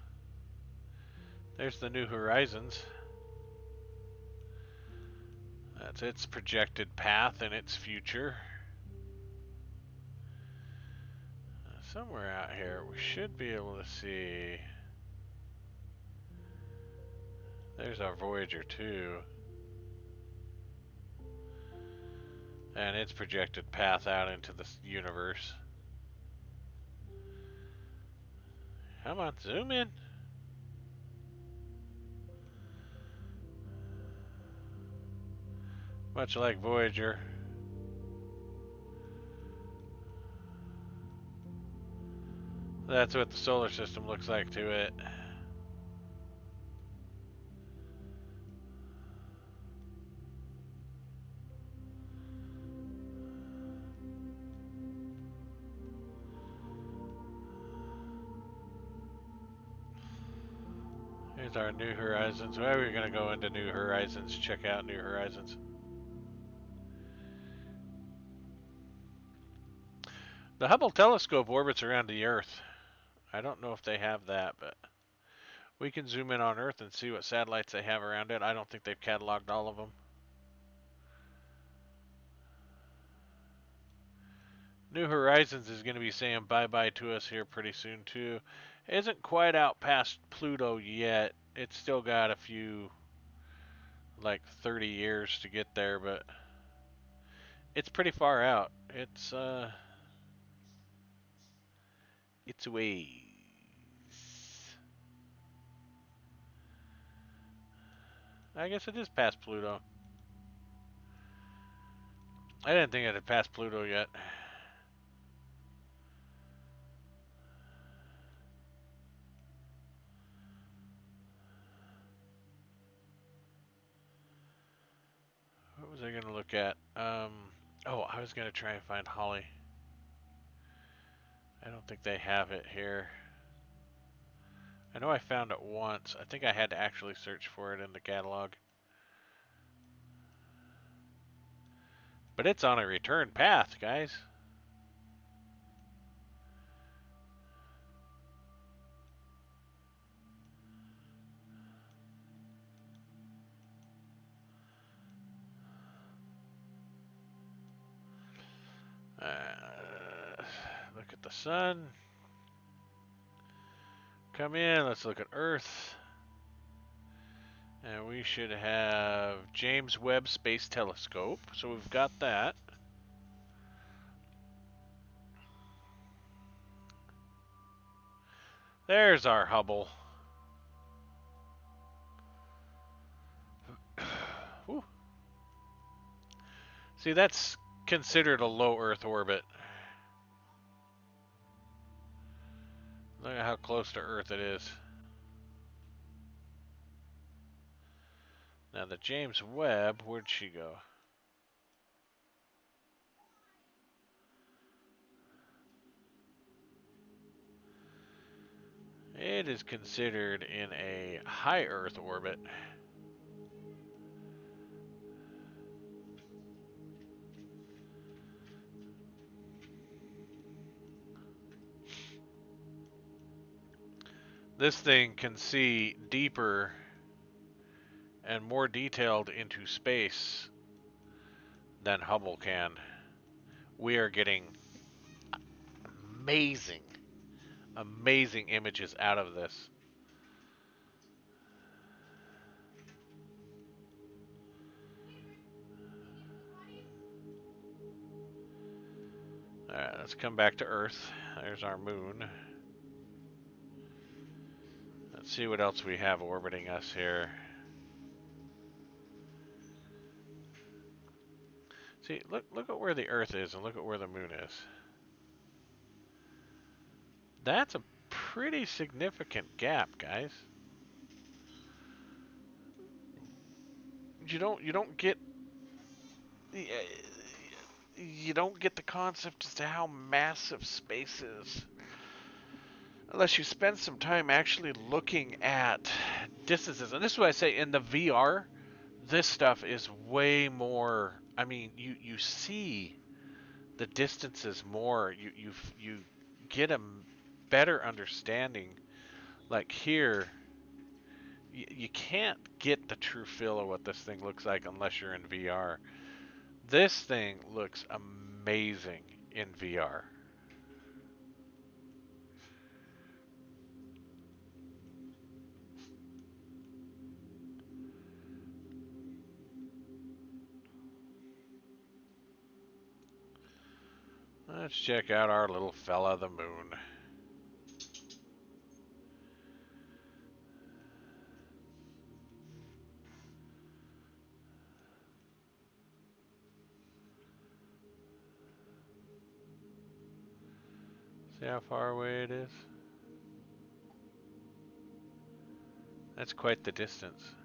There's the New Horizons. That's its projected path and its future. Somewhere out here, we should be able to see. There's our Voyager 2. And its projected path out into the universe. Come on, zoom in. Much like Voyager. That's what the solar system looks like to it. Here's our New Horizons. Well, we're going to go into New Horizons, check out New Horizons. The Hubble telescope orbits around the Earth. I don't know if they have that, but we can zoom in on Earth and see what satellites they have around it. I don't think they've cataloged all of them. New Horizons is going to be saying bye-bye to us here pretty soon, too. It isn't quite out past Pluto yet. It's still got a few, like 30 years to get there, but it's pretty far out. It's a ways. I guess it is past Pluto. I didn't think it had passed Pluto yet. What was I going to look at? Oh, I was going to try and find Holly. I don't think they have it here. I know I found it once. I think I had to actually search for it in the catalog. But it's on a return path, guys. Look at the sun. Come in, let's look at Earth. And we should have James Webb Space Telescope. So we've got that. There's our Hubble. See, that's considered a low Earth orbit. Look at how close to Earth it is. Now the James Webb, where'd she go? It is considered in a high Earth orbit. This thing can see deeper and more detailed into space than Hubble can. We are getting amazing, amazing images out of this. Alright, let's come back to Earth. There's our moon. Let's see what else we have orbiting us here. See, look at where the Earth is and look at where the moon is. That's a pretty significant gap, guys. You don't get the concept as to how massive space is unless you spend some time actually looking at distances. And this is what I say, in the VR, this stuff is way more. I mean, you see the distances more. You get better understanding. Like here, you can't get the true feel of what this thing looks like unless you're in VR. This thing looks amazing in VR. Let's check out our little fella, the moon. See how far away it is? That's quite the distance.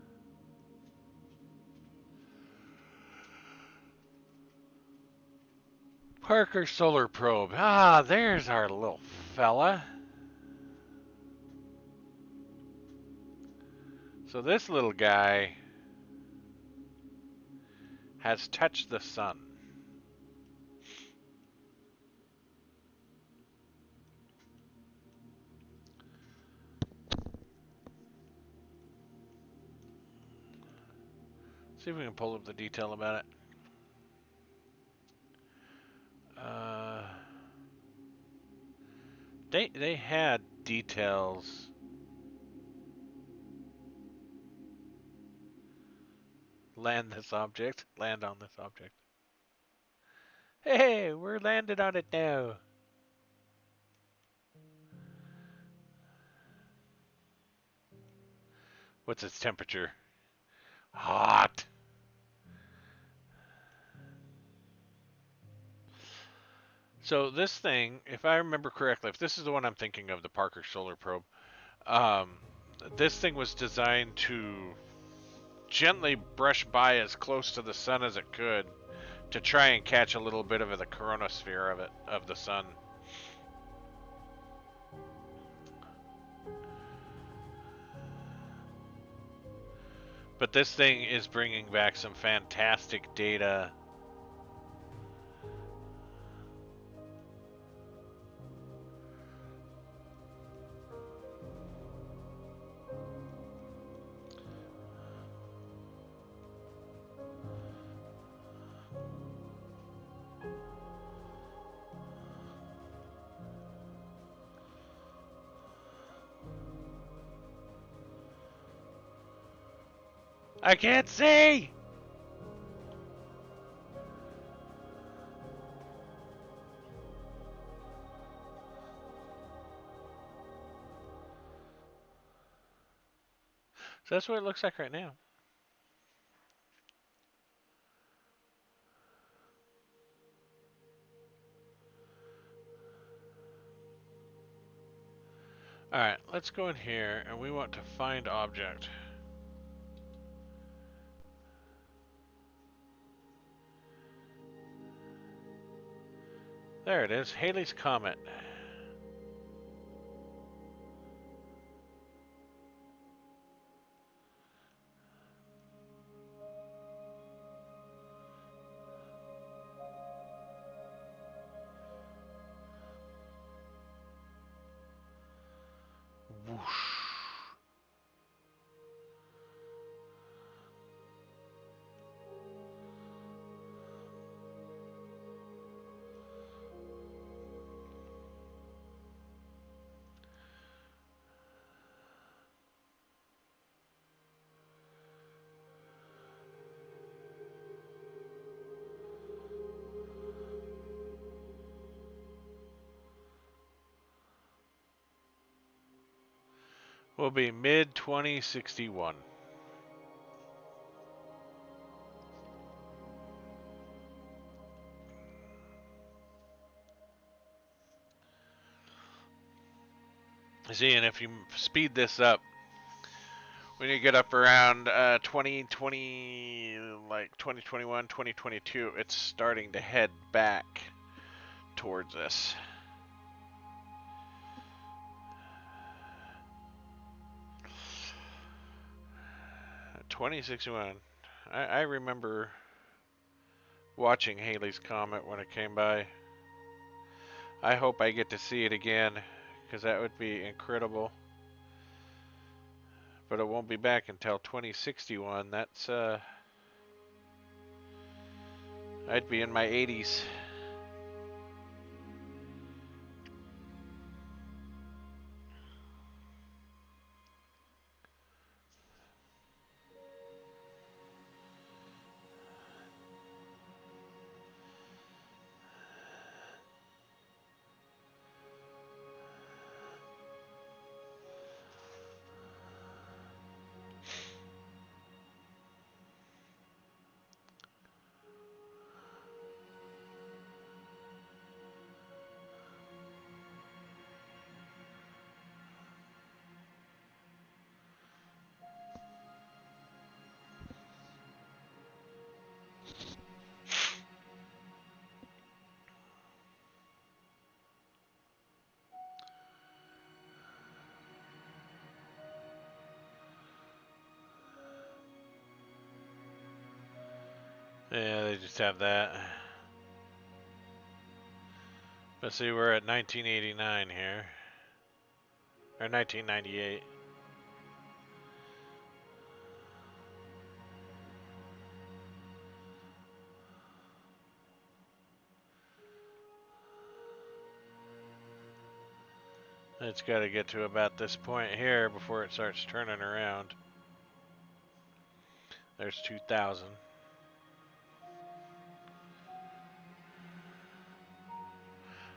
Parker Solar Probe. Ah, there's our little fella. So this little guy has touched the sun. See if we can pull up the detail about it. They had details. Land this object. Land on this object. Hey, we're landed on it now. What's its temperature? Hot. So this thing, if I remember correctly, if this is the one I'm thinking of, the Parker Solar Probe, um, this thing was designed to gently brush by as close to the sun as it could to try and catch a little bit of the coronosphere of the sun. But this thing is bringing back some fantastic data. I can't see! So that's what it looks like right now. Alright, let's go in here and we want to find object. There it is, Halley's Comet. Whoosh. Will be mid 2061. See, and if you speed this up, when you get up around 2020, like 2021, 2022, it's starting to head back towards us. 2061. I remember watching Halley's Comet when it came by. I hope I get to see it again, because that would be incredible. But it won't be back until 2061. That's I'd be in my 80s. Yeah, they just have that. But see, we're at 1989 here. Or 1998. It's got to get to about this point here before it starts turning around. There's 2000.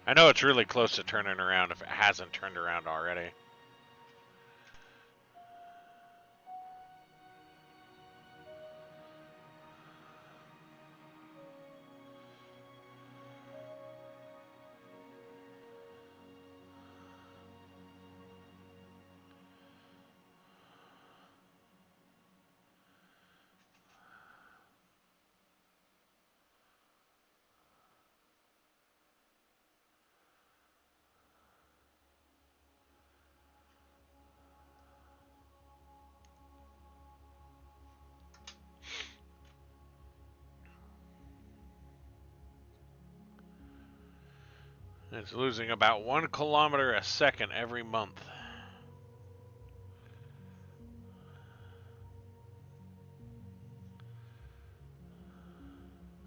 I know it's really close to turning around if it hasn't turned around already. It's losing about 1 kilometer a second every month.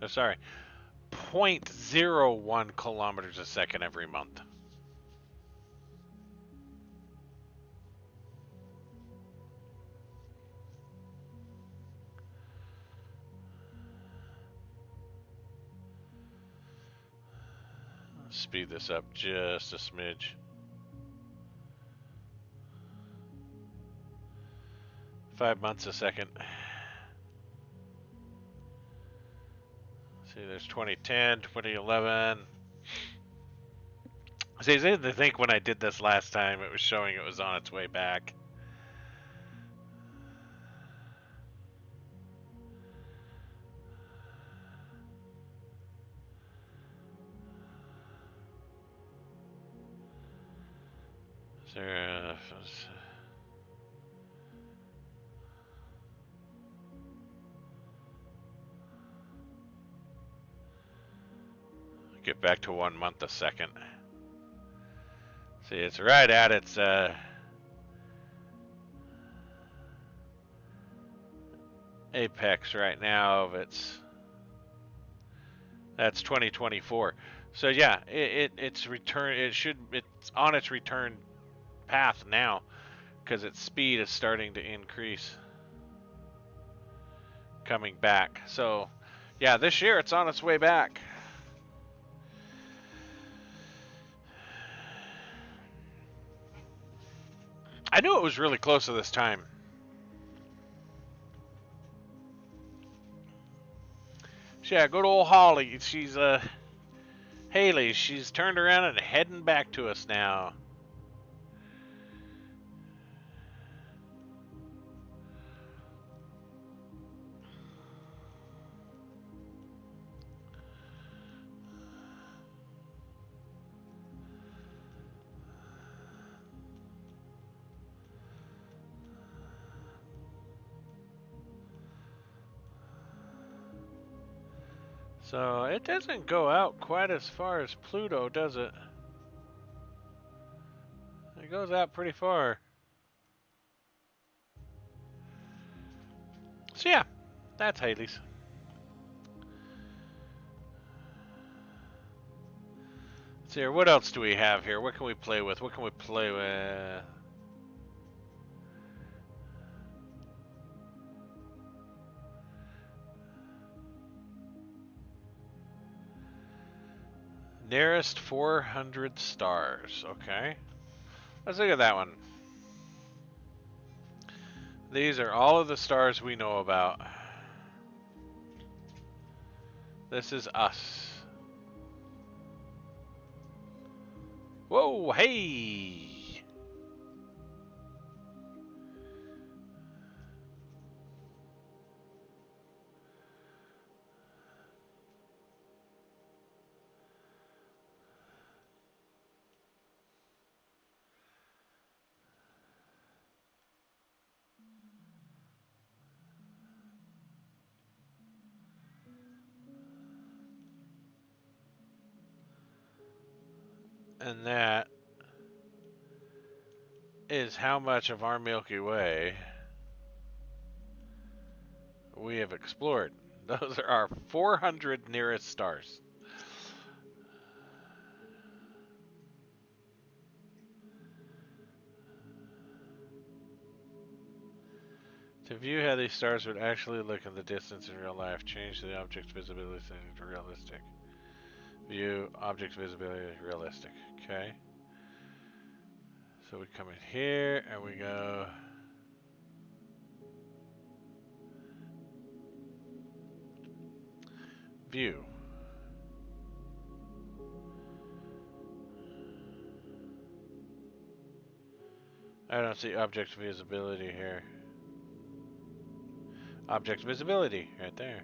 Oh, sorry, 0.01 kilometers a second every month. Speed this up just a smidge. 5 months a second. See, there's 2010, 2011. See, I think when I did this last time, it was showing it was on its way back. So, get back to 1 month a second. See, it's right at its apex right now of its. That's 2024. So yeah, it's on its return path now because its speed is starting to increase coming back. So yeah, this year it's on its way back. I knew it was really close to this time. So yeah, good old Holly. She's Haley. She's turned around and heading back to us now. So it doesn't go out quite as far as Pluto, does it? It goes out pretty far. So yeah, that's Hades. Let's see here. What else do we have here? What can we play with? What can we play with? Nearest 400 stars. Okay. Let's look at that one. These are all of the stars we know about. This is us. Whoa, hey! And that is how much of our Milky Way we have explored. Those are our 400 nearest stars. To view how these stars would actually look in the distance in real life, change the object's visibility setting to realistic. View object's visibility realistic. Okay. So we come in here and we go view. I don't see object visibility here. Object visibility right there.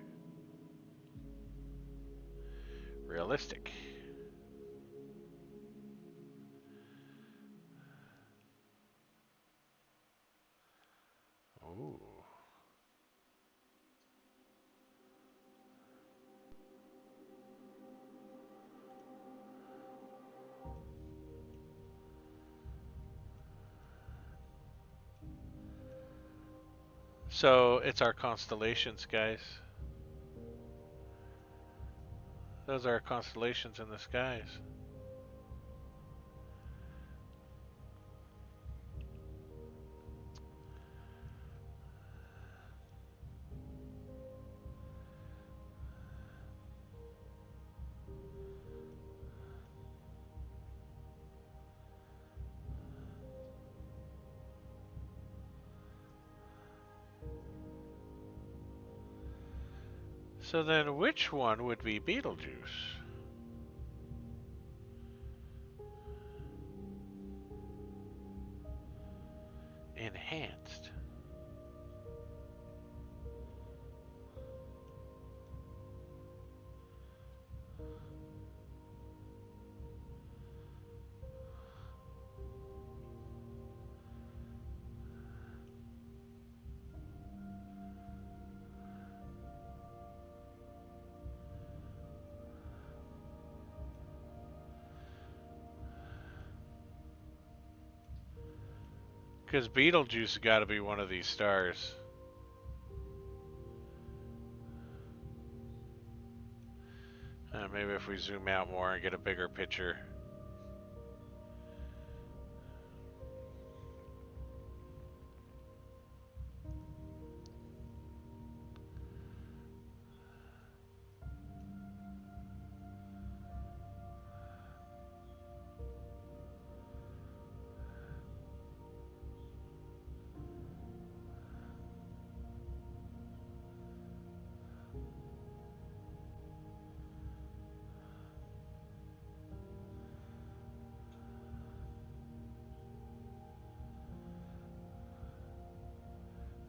Realistic. Ooh. So it's our constellations, guys. Those are constellations in the skies. So then which one would be Betelgeuse? Enhanced. Because Betelgeuse has got to be one of these stars. Maybe if we zoom out more and get a bigger picture.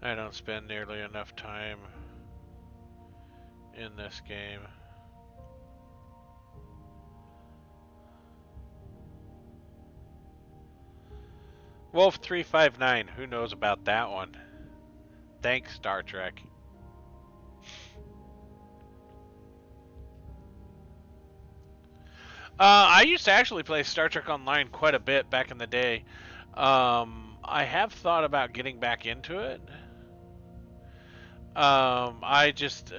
I don't spend nearly enough time in this game. Wolf359, who knows about that one? Thanks, Star Trek. I used to actually play Star Trek Online quite a bit back in the day. I have thought about getting back into it. I just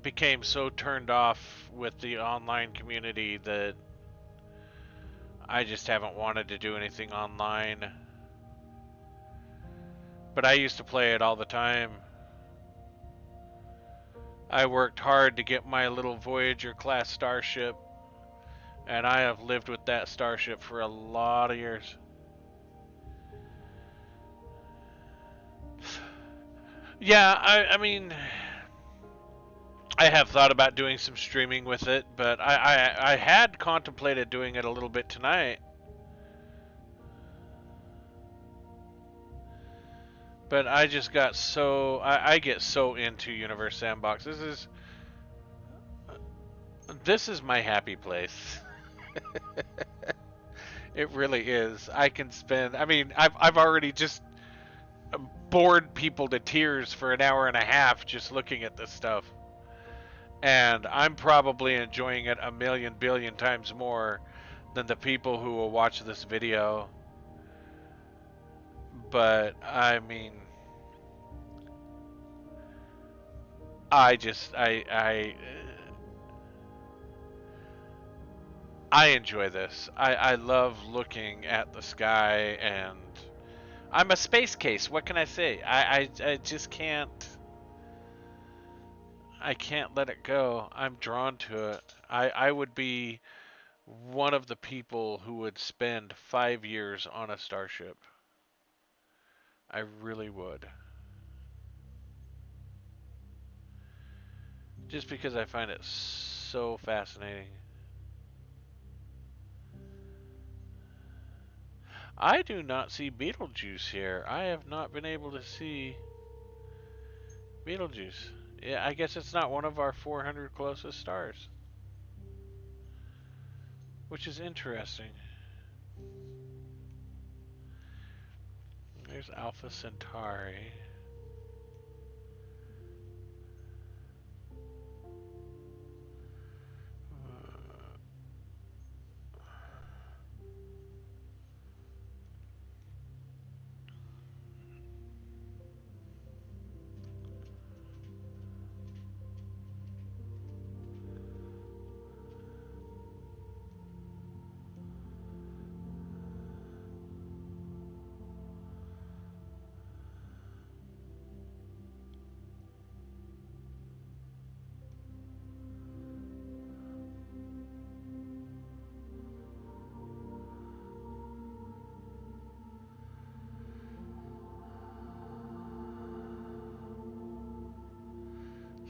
became so turned off with the online community that I just haven't wanted to do anything online. But I used to play it all the time. I worked hard to get my little Voyager class starship, and I have lived with that starship for a lot of years. Yeah, I mean, I have thought about doing some streaming with it, but I had contemplated doing it a little bit tonight. But I just got so I get so into Universe Sandbox. This is my happy place. It really is. I can spend. I mean, I've already just bored people to tears for an hour and a half just looking at this stuff, and I'm probably enjoying it a million billion times more than the people who will watch this video. But I mean, I just I enjoy this. I love looking at the sky, and I'm a space case. What can I say? I just I can't let it go. I'm drawn to it. I would be one of the people who would spend 5 years on a starship. I really would. Just because I find it so fascinating. I do not see Betelgeuse here. I have not been able to see Betelgeuse. Yeah, I guess it's not one of our 400 closest stars, which is interesting. There's Alpha Centauri.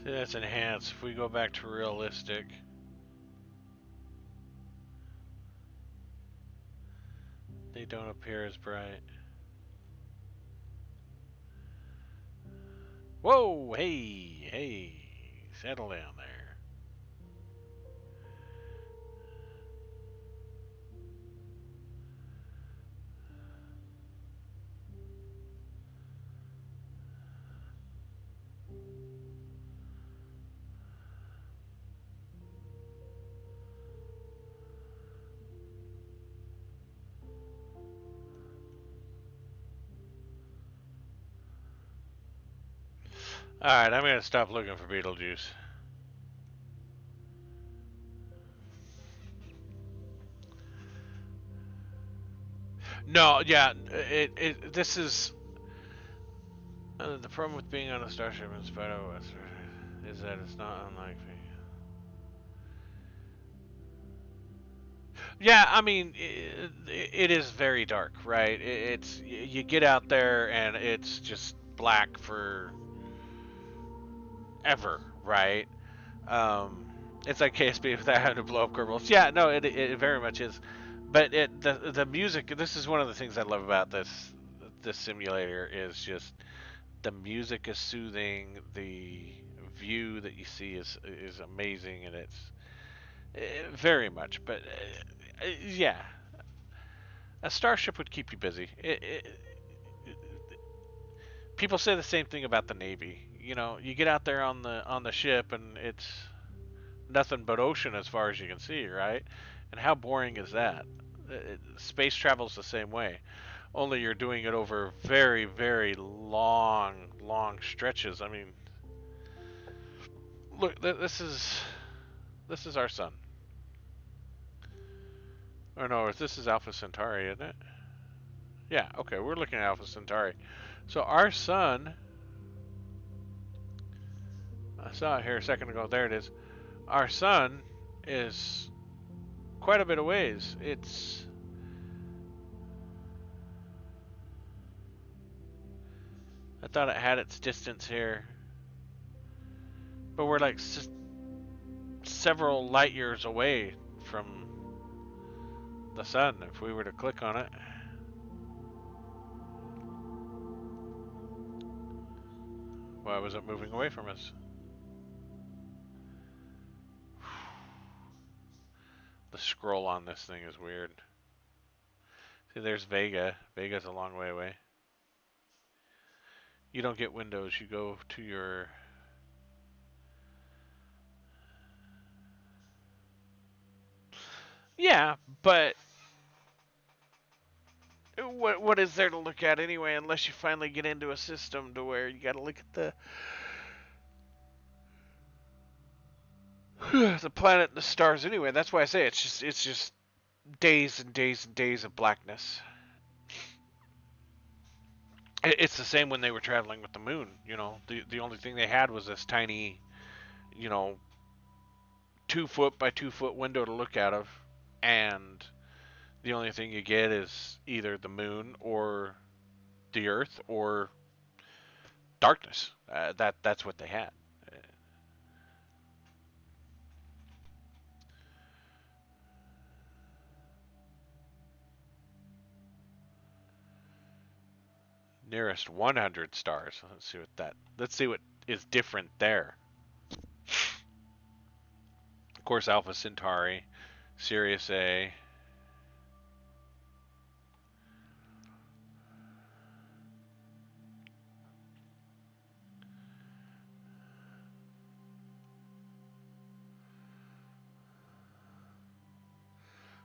See, that's enhanced. If we go back to realistic, they don't appear as bright. Whoa, hey, hey, settle down there. Alright, I'm gonna stop looking for Betelgeuse. No, yeah, this is the problem with being on a starship in spite of Western is that it's not unlike me. Yeah, I mean, it is very dark, right? It's you get out there and it's just black for ever, right? Um, it's like KSP without having to blow up Kerbals. Yeah, no, it very much is. But the music. This is one of the things I love about this simulator is just the music is soothing. The view that you see is amazing, and it's very much. But yeah, a starship would keep you busy. People say the same thing about the Navy. You know, you get out there on the ship, and it's nothing but ocean as far as you can see, right? And how boring is that? Space travel's the same way. Only you're doing it over very, very long, long stretches. I mean, look, this is our sun. Or no, this is Alpha Centauri, isn't it? Yeah, okay, we're looking at Alpha Centauri. So our sun, I saw it here a second ago, there it is. Our sun is quite a bit of ways. I thought it had its distance here, but we're like several light years away from the sun if we were to click on it. Why was it moving away from us? The scroll on this thing is weird. See, there's Vega. Vega's a long way away. You don't get Windows. You go to your... Yeah, but what is there to look at anyway? Unless you finally get into a system to where you got to look at the planet and the stars anyway. That's why I say it's just days and days and days of blackness. It's the same when they were traveling with the moon. You know, the only thing they had was this tiny, you know, 2 foot by 2 foot window to look out of, and the only thing you get is either the moon or the Earth or darkness. That's what they had. Nearest 100 stars. Let's see what is different there. Of course, Alpha Centauri, Sirius A.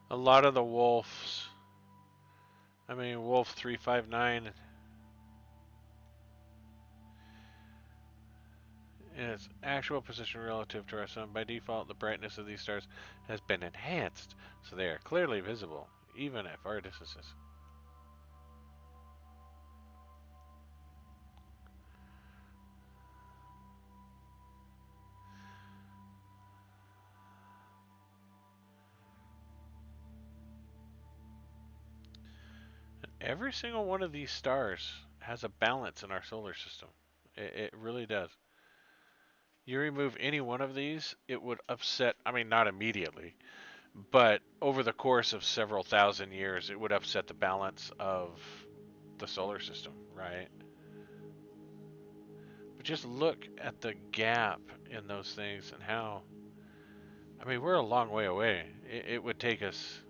A lot of the Wolves. I mean, Wolf 359 in its actual position relative to our sun. By default, the brightness of these stars has been enhanced, so they are clearly visible, even at far distances. Every single one of these stars has a balance in our solar system. It really does. You remove any one of these, it would upset, I mean, not immediately, but over the course of several thousand years, it would upset the balance of the solar system, right? But just look at the gap in those things and how, I mean, we're a long way away. It would take us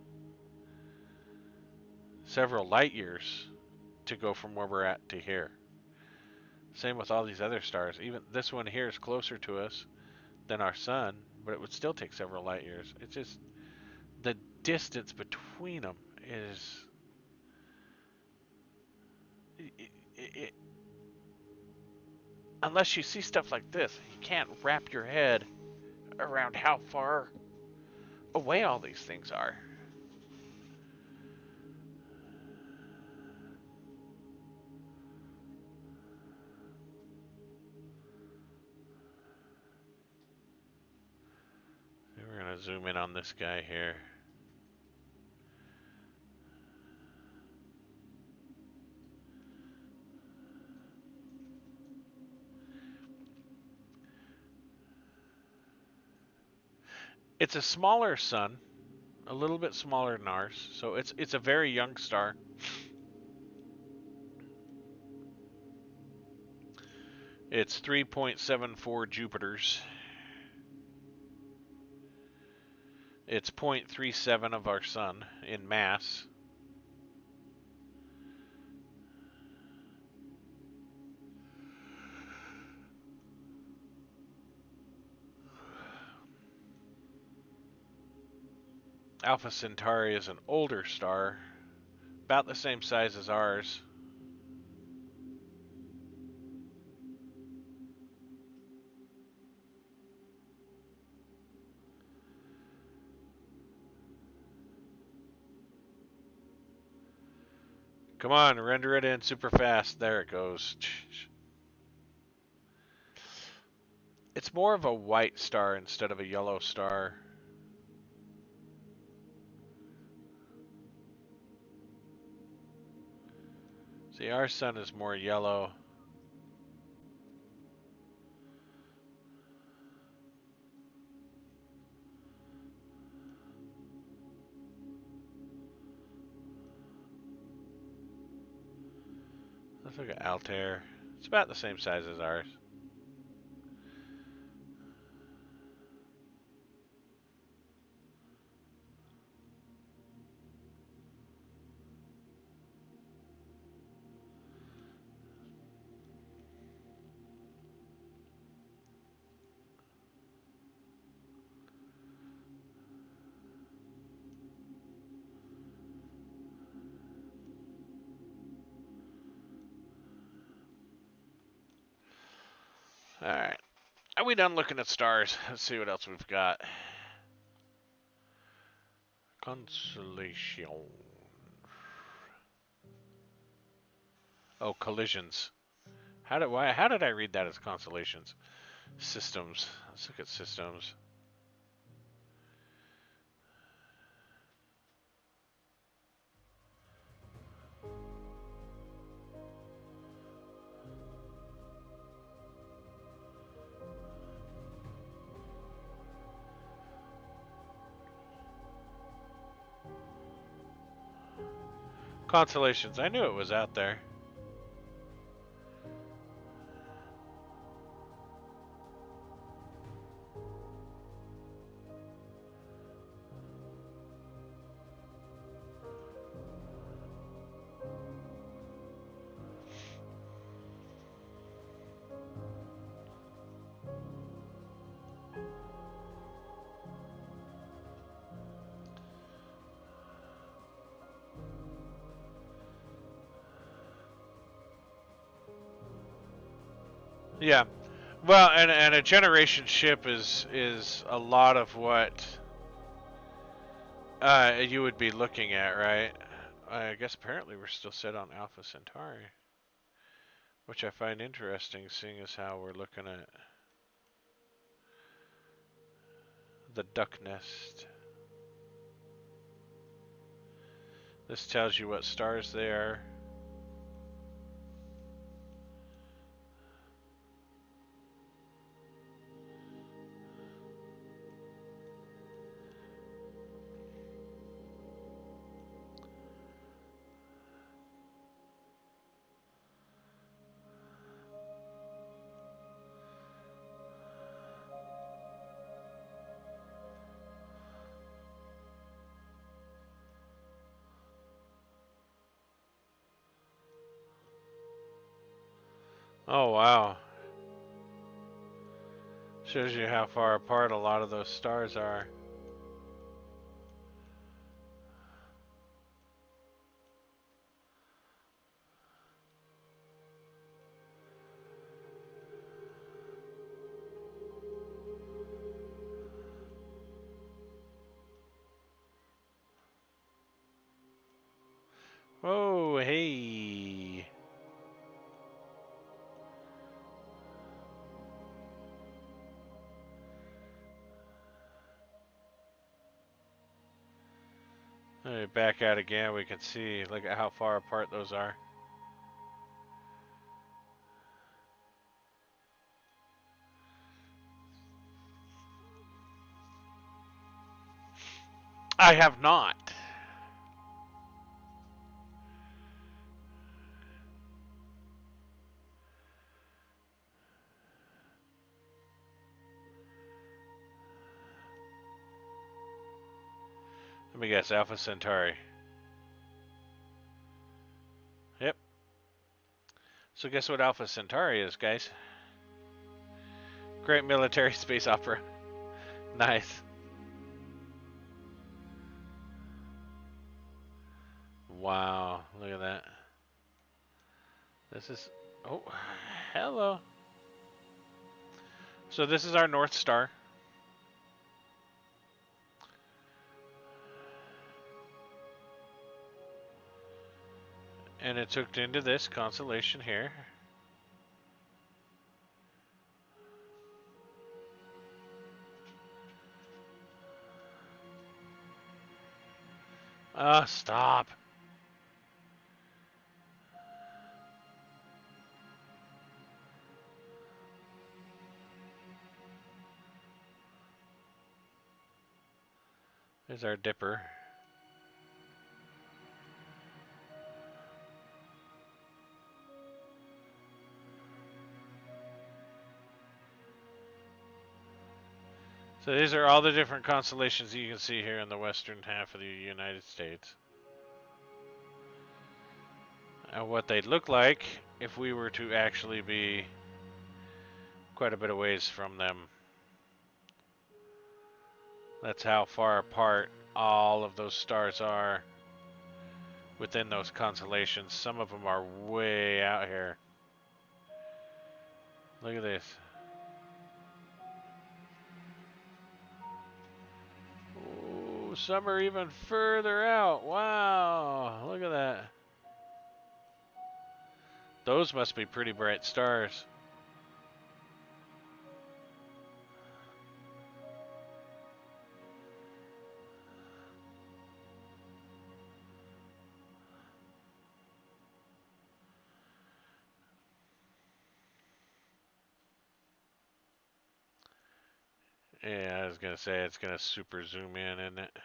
several light years to go from where we're at to here. Same with all these other stars. Even this one here is closer to us than our sun, but it would still take several light years. It's just the distance between them is it, unless you see stuff like this, you can't wrap your head around how far away all these things are. We're gonna zoom in on this guy here. It's a smaller sun, a little bit smaller than ours, so it's a very young star. It's 3.74 Jupiters. It's 0.37 of our sun in mass. Alpha Centauri is an older star, about the same size as ours. Come on, render it in super fast. There it goes. It's more of a white star instead of a yellow star. See, our sun is more yellow. Let's look at Altair. It's about the same size as ours. Alright. Are we done looking at stars? Let's see what else we've got. Constellation. Oh, collisions. How did I read that as constellations? Systems. Let's look at systems. Constellations. I knew it was out there. Yeah. Well, and a generation ship is a lot of what you would be looking at, right? I guess apparently we're still set on Alpha Centauri, which I find interesting, seeing as how we're looking at the duck nest. This tells you what stars they are. Oh, wow. Shows you how far apart a lot of those stars are. Oh, hey. Back out again, we can see, look at how far apart those are. I have not. Let me guess, Alpha Centauri. Yep. So guess what Alpha Centauri is, guys? Great military space opera. Nice. Wow, look at that. This is, oh, hello. So this is our North Star. And it's hooked into this constellation here. Stop. There's our dipper. So these are all the different constellations you can see here in the western half of the United States. And what they'd look like if we were to actually be quite a bit of ways from them. That's how far apart all of those stars are within those constellations. Some of them are way out here. Look at this. Ooh, some are even further out. Wow, look at that. Those must be pretty bright stars. Yeah, I was gonna say it's gonna super zoom in, isn't it?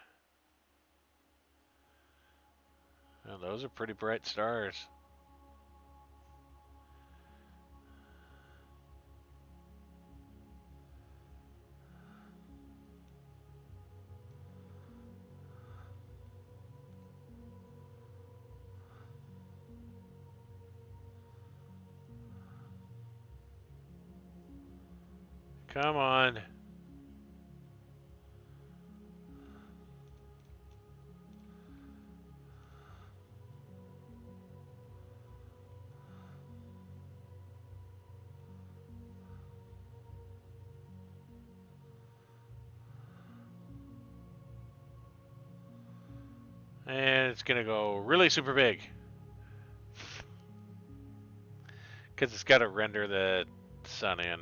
Well, those are pretty bright stars. Come on. And it's gonna go really super big. Because it's got to render the sun in.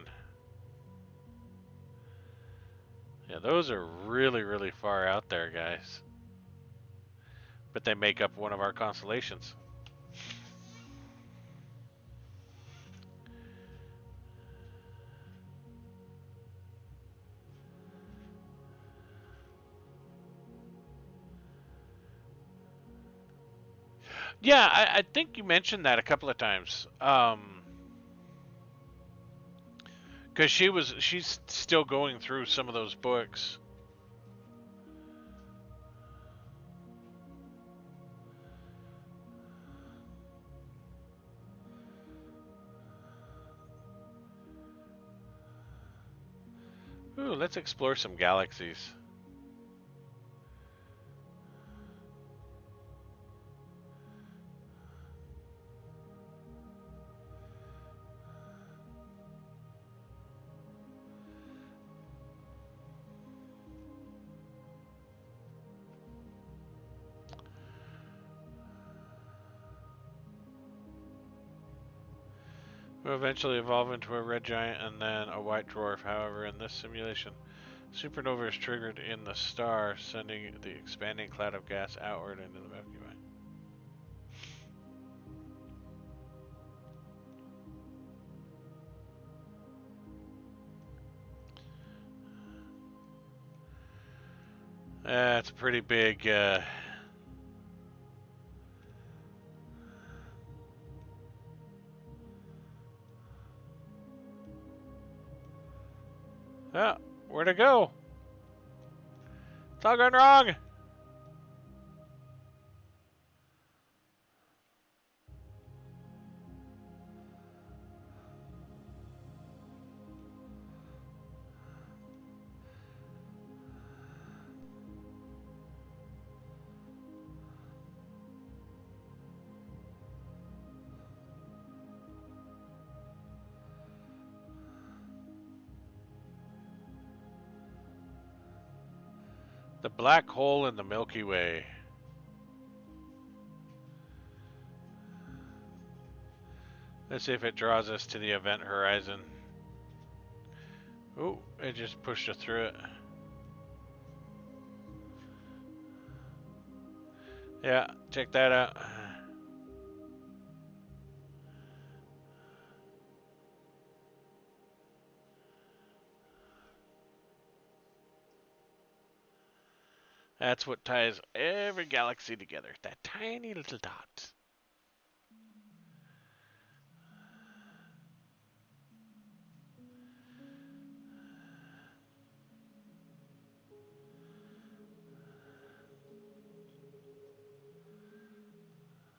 Yeah, those are really, really far out there, guys. But they make up one of our constellations. Yeah, I think you mentioned that a couple of times. Because she's still going through some of those books. Ooh, let's explore some galaxies. Will eventually evolve into a red giant and then a white dwarf. However, in this simulation, supernova is triggered in the star, sending the expanding cloud of gas outward into the Milky Way. That's a pretty big. Oh, where'd it go? It's all going wrong. The black hole in the Milky Way. Let's see if it draws us to the event horizon. Oh, it just pushed us through it. Yeah, check that out. That's what ties every galaxy together. That tiny little dot.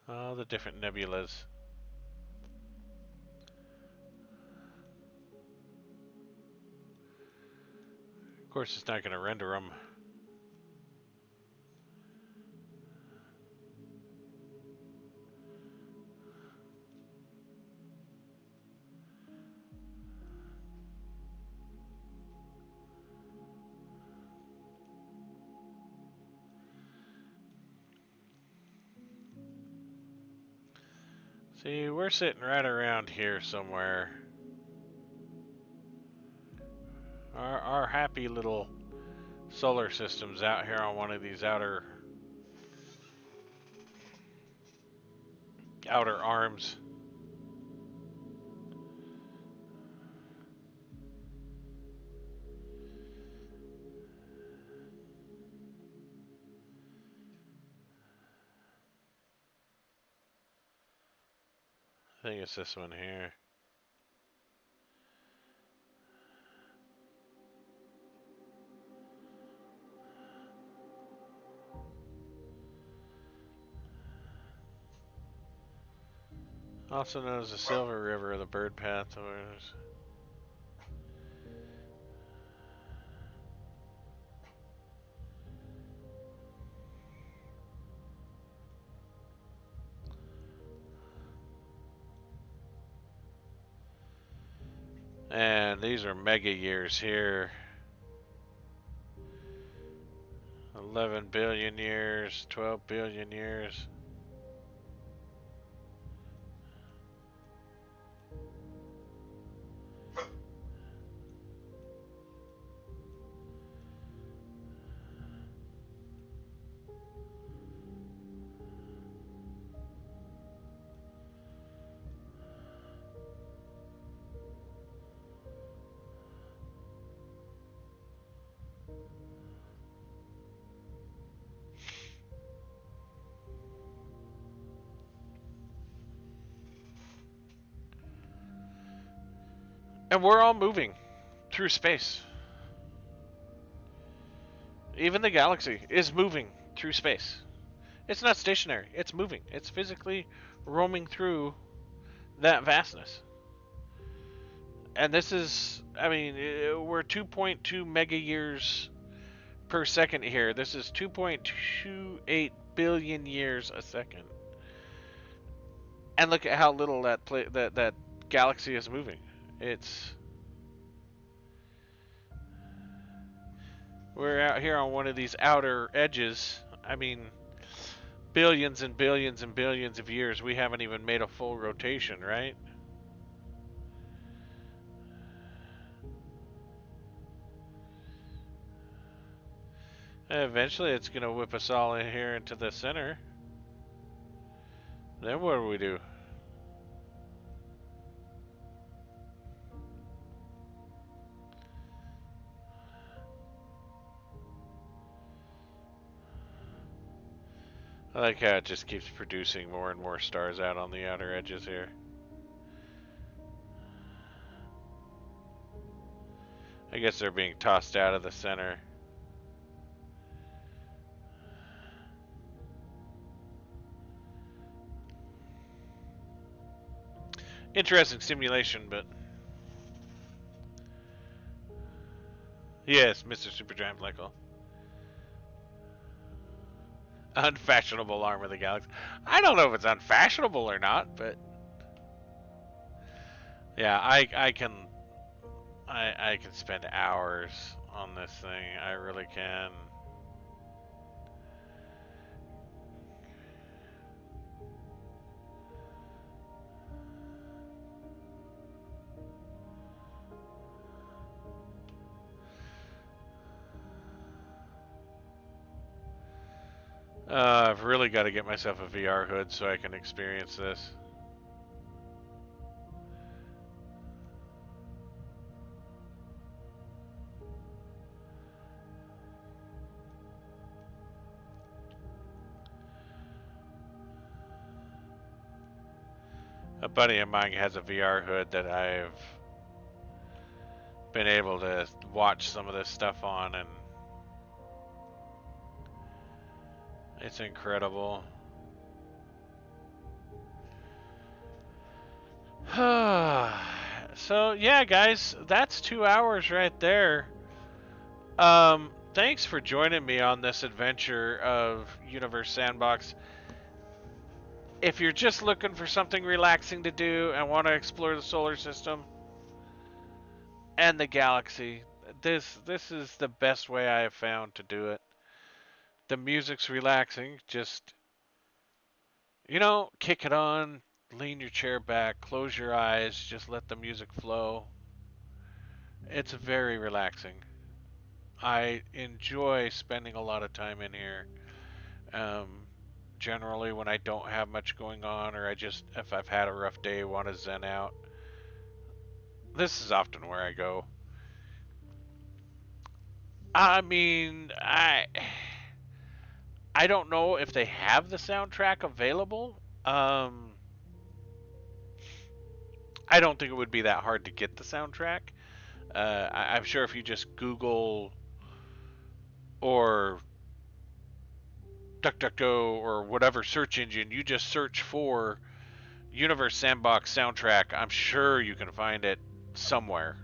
All the different nebulas. Of course, it's not going to render them. See, we're sitting right around here somewhere. Our happy little solar system's out here on one of these outer arms. I think it's this one here. Also known as the Silver River or the Bird Path. And these are mega years here. 11 billion years, 12 billion years. And we're all moving through space. Even the galaxy is moving through space. It's not stationary, it's moving. It's physically roaming through that vastness. And this is, I mean, we're 2.2 mega years per second here. This is 2.28 billion years a second. And look at how little that galaxy is moving. We're out here on one of these outer edges. I mean, billions and billions and billions of years, we haven't even made a full rotation, right? Eventually, it's going to whip us all in here into the center. Then what do we do? I like how it just keeps producing more and more stars out on the outer edges here. I guess they're being tossed out of the center. Interesting simulation, but... Yes, Mr. Supergiant Black Hole. Unfashionable arm of the galaxy. I don't know if it's unfashionable or not, but... Yeah, I can spend hours on this thing. I really can. I've really got to get myself a VR hood so I can experience this. A buddy of mine has a VR hood that I've been able to watch some of this stuff on, and it's incredible. So yeah, guys, that's 2 hours right there. Thanks for joining me on this adventure of Universe Sandbox. If you're just looking for something relaxing to do and want to explore the solar system and the galaxy, this is the best way I have found to do it. The music's relaxing, just kick it on, lean your chair back, close your eyes, just let the music flow. It's very relaxing. I enjoy spending a lot of time in here. Um, Generally, when I don't have much going on, or if I've had a rough day, want to zen out, this is often where I go. I mean, I don't know if they have the soundtrack available. I don't think it would be that hard to get the soundtrack. I'm sure if you just Google or DuckDuckGo or whatever search engine, you just search for Universe Sandbox soundtrack, I'm sure you can find it somewhere.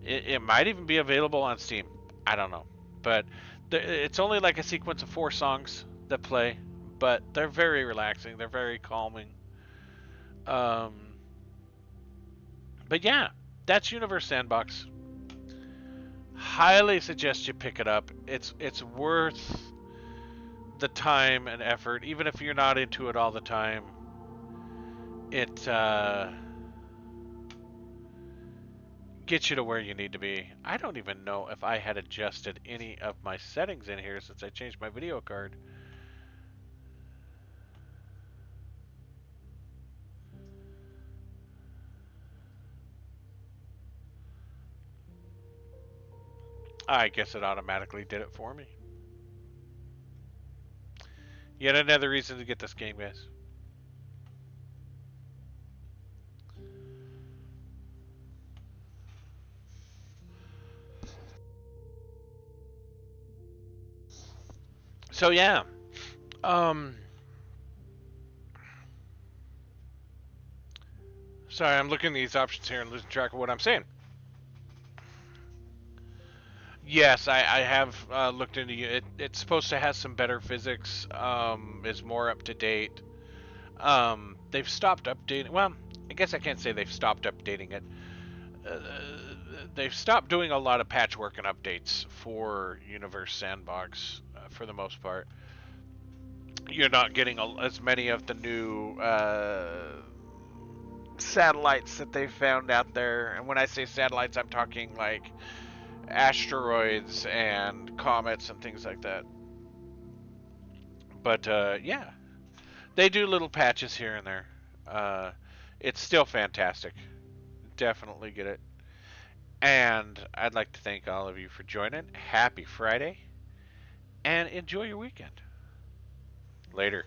It might even be available on Steam. I don't know. But it's only like a sequence of 4 songs that play, but they're very relaxing. They're very calming. Um, but yeah, that's Universe Sandbox. Highly suggest you pick it up. It's worth the time and effort, even if you're not into it all the time. It gets you to where you need to be. I don't even know if I had adjusted any of my settings in here since I changed my video card. I guess it automatically did it for me. Yet another reason to get this game, guys. So yeah, um, sorry, I'm looking at these options here and losing track of what I'm saying. Yes, I have looked into it. It's supposed to have some better physics. Is more up to date. They've stopped updating. Well, I guess I can't say they've stopped updating it. Uh, they've stopped doing a lot of patchwork and updates for Universe Sandbox for the most part. You're not getting as many of the new satellites that they found out there. And when I say satellites, I'm talking like asteroids and comets and things like that. But yeah, they do little patches here and there. It's still fantastic. Definitely get it. And I'd like to thank all of you for joining. Happy Friday, and enjoy your weekend. Later.